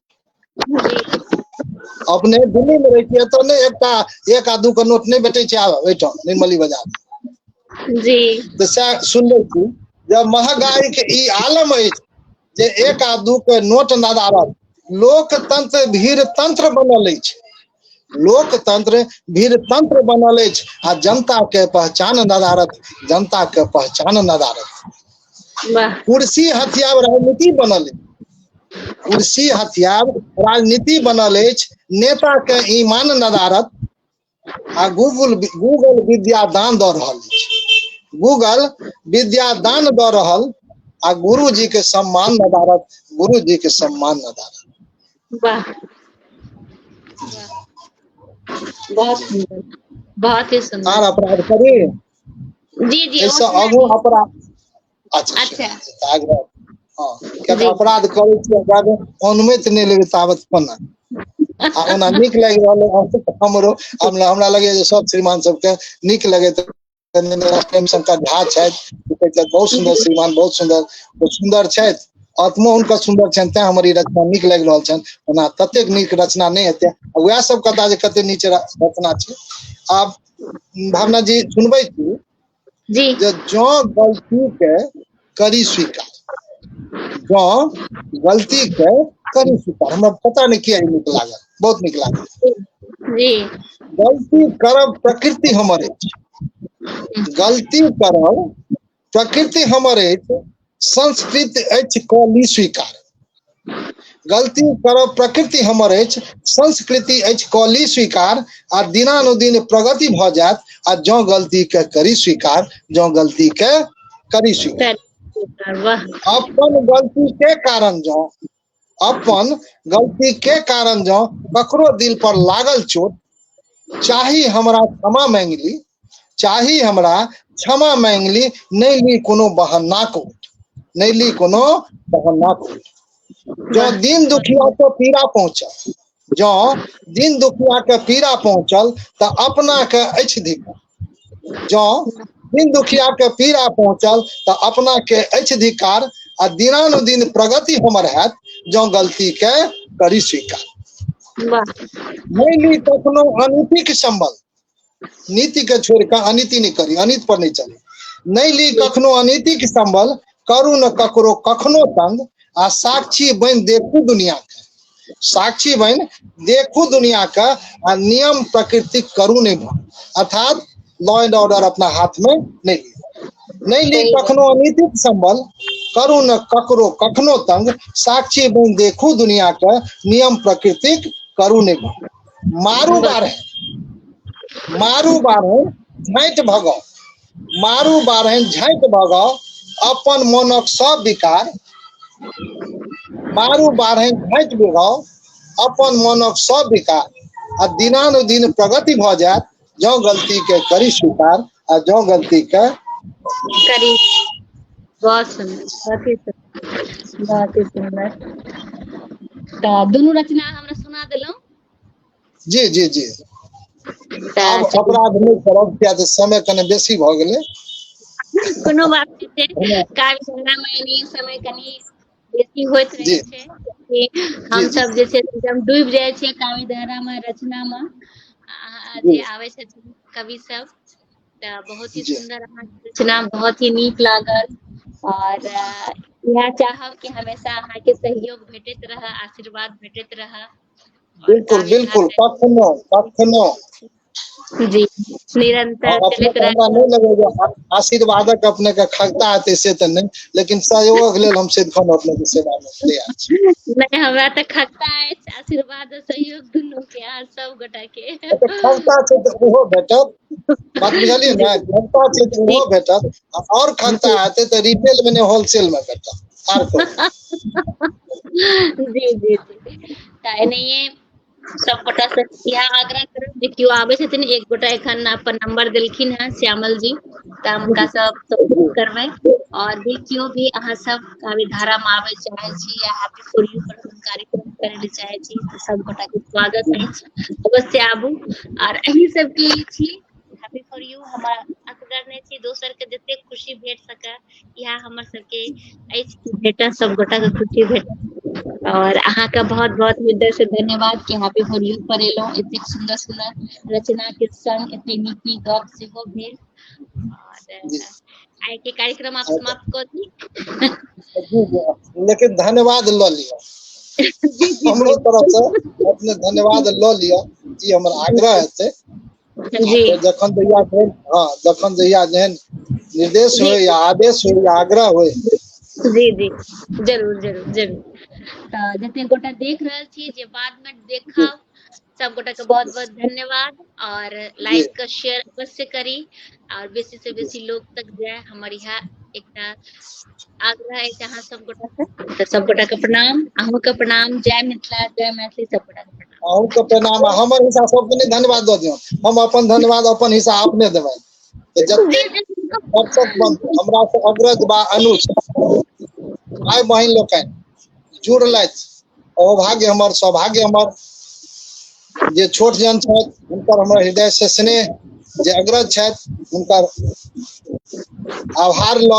अपने दिल्ली में रहे छी तो नहीं एक आ दू के नोट नहीं भेटे छै ओइठाम निर्मली बाजार जी तो सुन ले छी जब महंगाई के ई आलम अछि जे एक आ दू के नोट नदारत लोकतंत्र भीड़ तंत्र बनल अछि लोकतंत्र भीड़ तंत्र बनल अछि आ जनता के पहचान नदारत जनता के पहचान नदारत कुर्सी हथियार राजनीति बनल अछि कुर्सी हथियार राजनीति बनल अछि नेता के ईमान नदारत आ गूगल विद्या दान दऽ रहल अछि गूगल विद्या दान दऽ रहल आ गुरु जी के सम्मान नदारत गुरु जी के सम्मान नदारत वाह बहुत सुंदर बहुत ही सुंदर आर अपराध करी जी जी ऐसा अगो अपराध अच्छा अच्छा आग्रह हाँ क्या अपराध करे छी जाबे अनुमति नहीं लेबे ताबत कोना आ ओना नीक लागि रहल हमरो हमरा लगे जे सब श्रीमान सबके नीक लगे प्रेम शंकर झा छथि बहुत सुंदर श्रीमान बहुत सुंदर छथि आत्मो हुनकर सुंदर छनि तें हमर ई रचना नीक लागि रहल छनि ओना ततेक नीक रचना नहीं हेतै वएह सब कथा जे कते नीचे रचना छै आब भावना जी सुनबै छी जी जे जो गलती के करी स्वीकार जो गलती के करी स्वीकार हमरा पता नहीं किया नीक लागल बहुत नीक लागल जी गलती करब प्रकृति हमर अछि गलती करब प्रकृति हमर अछि संस्कृत अछि कली स्वीकार गलती करब प्रकृति हमर अछि संस्कृति अछि कली स्वीकार आ दिनानुदिन प्रगति भ जायत आ जो गलती के करी स्वीकार जो गलती के करी स्वीकार अपन गलती के कारण जो अपन गलती के कारण जो ककरो दिल पर लागल चोट चाही हमरा क्षमा मांगली चाही हमरा क्षमा मांगली नहीं ली कोनो बहाना को नहीं ली कोनो बहाना को जो दिन दुखिया को पीड़ा पहुंचल जो दिन दुखिया के पीड़ा पहुंचल तो अपना के अछि धिक्कार जो दिन दुखिया के पीड़ा पहुंचल तो अपना के अछि धिकार आ दिनानुदिन प्रगति हमर हैत जो गलती के करी स्वीकार। वाह नहीं ली कखनो अनीति के संबल, नीति के छोड़ के अनीति नहीं करी, अनीति पर नहीं चली। नहीं ली कखनो अनीति के संबल, करू न ककरो कखनो तंग, आ साक्षी बन देखू दुनिया के, साक्षी बन देखू दुनिया का, आ नियम प्रकृति करू नहीं भंग। अर्थात लॉ एंड ऑर्डर अपना हाथ में नहीं ली। नहीं ली कखनो अनीति के संबल, करू न ककरो कखनो तंग, साक्षी बन देखू दुनिया का, नियम प्रकृति करू नहीं भंग। मारू बारह, मारू बारह झाँट भगाओ, मारू बारह झाँट भगाओ अपन मनक सब विकार, मारू बारह झाँट भगाओ अपन मनक सब विकार, आ दिनानुदिन प्रगति भ जात जो गलती के करी स्वीकार, आ जो गलती के करी। बहुत सुंदर, बहुत ही सुंदर, बहुत ही सुंदर। तो दोनों रचना हमरा सुना दिलौं। जी जी जी अब अपराध नहीं करब, किया तऽ समय कने बेसी भ गेलै। कोनो बात नहीं छै, काव्य रामायणी समय कनी बेसी होइत रहे छै कि हम सब जे छै एकदम डूब जाय छै काव्य धारा में, रचना में जे आवे छथिन कवि सब। तऽ बहुत ही सुंदर अहाँके रचना, बहुत ही नीक लागल। और यह चाहब कि हमेशा अहाँके सहयोग भेटैत रहे, आशीर्वाद भेटैत रहे। बिल्कुल बिल्कुल, कखनो कखनो जी निरंतर चलैत रहे। नहीं लगे आशीर्वादक अपने के खगता हेतै से तऽ नहीं, लेकिन सहयोगक लेल हम सदिखन अपने के सेवा में तैयार छी। नहीं हमरा तऽ खगता अछि, आशीर्वाद और सहयोग दुनू के, अहाँ सब गोटा के। खगता छै तऽ ओहो भेटत, बात बुझलियै ने, खगता छै तऽ ओहो भेटत, और खगता हेतै तऽ रिटेल में नहीं होलसेल में भेटत। आर जी जी जी तऽ एनाहिए सब गोटा से यह आग्रह करब जे केओ आबे छथिन, एक गोटा एखन अपन नंबर देलखिन हैं श्यामल जी, तऽ हुनका सब सपोर्ट करबै। और भी केओ भी अहाँ सब काव्य धारा में आबे चाहे छी या हैप्पी फॉर यू पर कार्यक्रम करे ले चाहे छी तऽ सब गोटा के स्वागत अछि, अवश्य आबू। और अहीं सब के छी हैप्पी फॉर यू, हमरा असगर नहीं छी, दोसर के जते खुशी भेट सके यह हमर सबके अछि कि भेटा, सब गोटा के खुशी भेट। और अहाँ का बहुत बहुत हृदय से धन्यवाद कि हैप्पी फॉर यू पर एलौं, एते सुंदर सुंदर रचना के संग एते नीक नीक गप सेहो भेल। और आइ के कार्यक्रम आप समाप्त कर दी। लेकिन धन्यवाद ल लियो, हमरो तरफ से अपने धन्यवाद ल लियो, ई हमर आग्रह हेतै। जखन जहिया जखन जहिया जेहन निर्देश हो या आदेश हो या आग्रह हो। जी जी जरूर जरूर जरूर। तऽ जते गोटा देख रहल छी, जे बाद में देखब, सब गोटा के बहुत बहुत धन्यवाद। और लाइक का शेयर अवश्य करी और बेसी से बेसी लोग तक जाए, हमारी यहाँ एकटा आग्रह है अहाँ सब गोटा से। तऽ सब गोटा के प्रणाम, अहूँ के प्रणाम, जय मिथिला जय मैथिली, सब गोटा के प्रणाम। अहूँ के प्रणाम, हमर हिसाब सबके नहीं धन्यवाद दऽ दियौ, हम अपन धन्यवाद अपन हिसाब अपने देबै। जते दर्शक बंधु हमरा से अग्रज बा अनुज भाई बहिन लोकनि जुड़लथि, अहोभाग्य हमर, सौभाग्य हमर। जे छोट जन छथि हुनकर हमर हृदय से स्नेह, जे अग्रज छथि हुनकर आभार ल,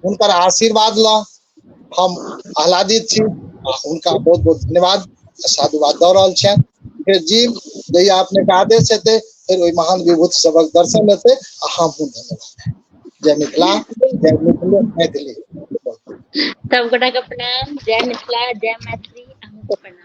हुनकर आशीर्वाद ल हम आह्लादित छी। हुनका बहुत बहुत धन्यवाद साधुवाद दऽ रहल छियनि। फिर जीव जहिया अपने के आदेश हेतै, फिर ओहि महान विभूति सबक दर्शन हेतै। हमहूँ धन्यवाद। जय मिथिला, जय मैथिली। सब गोटा के प्रणाम, जय मिथिला जय मैथिली, अहूँ को प्रणाम।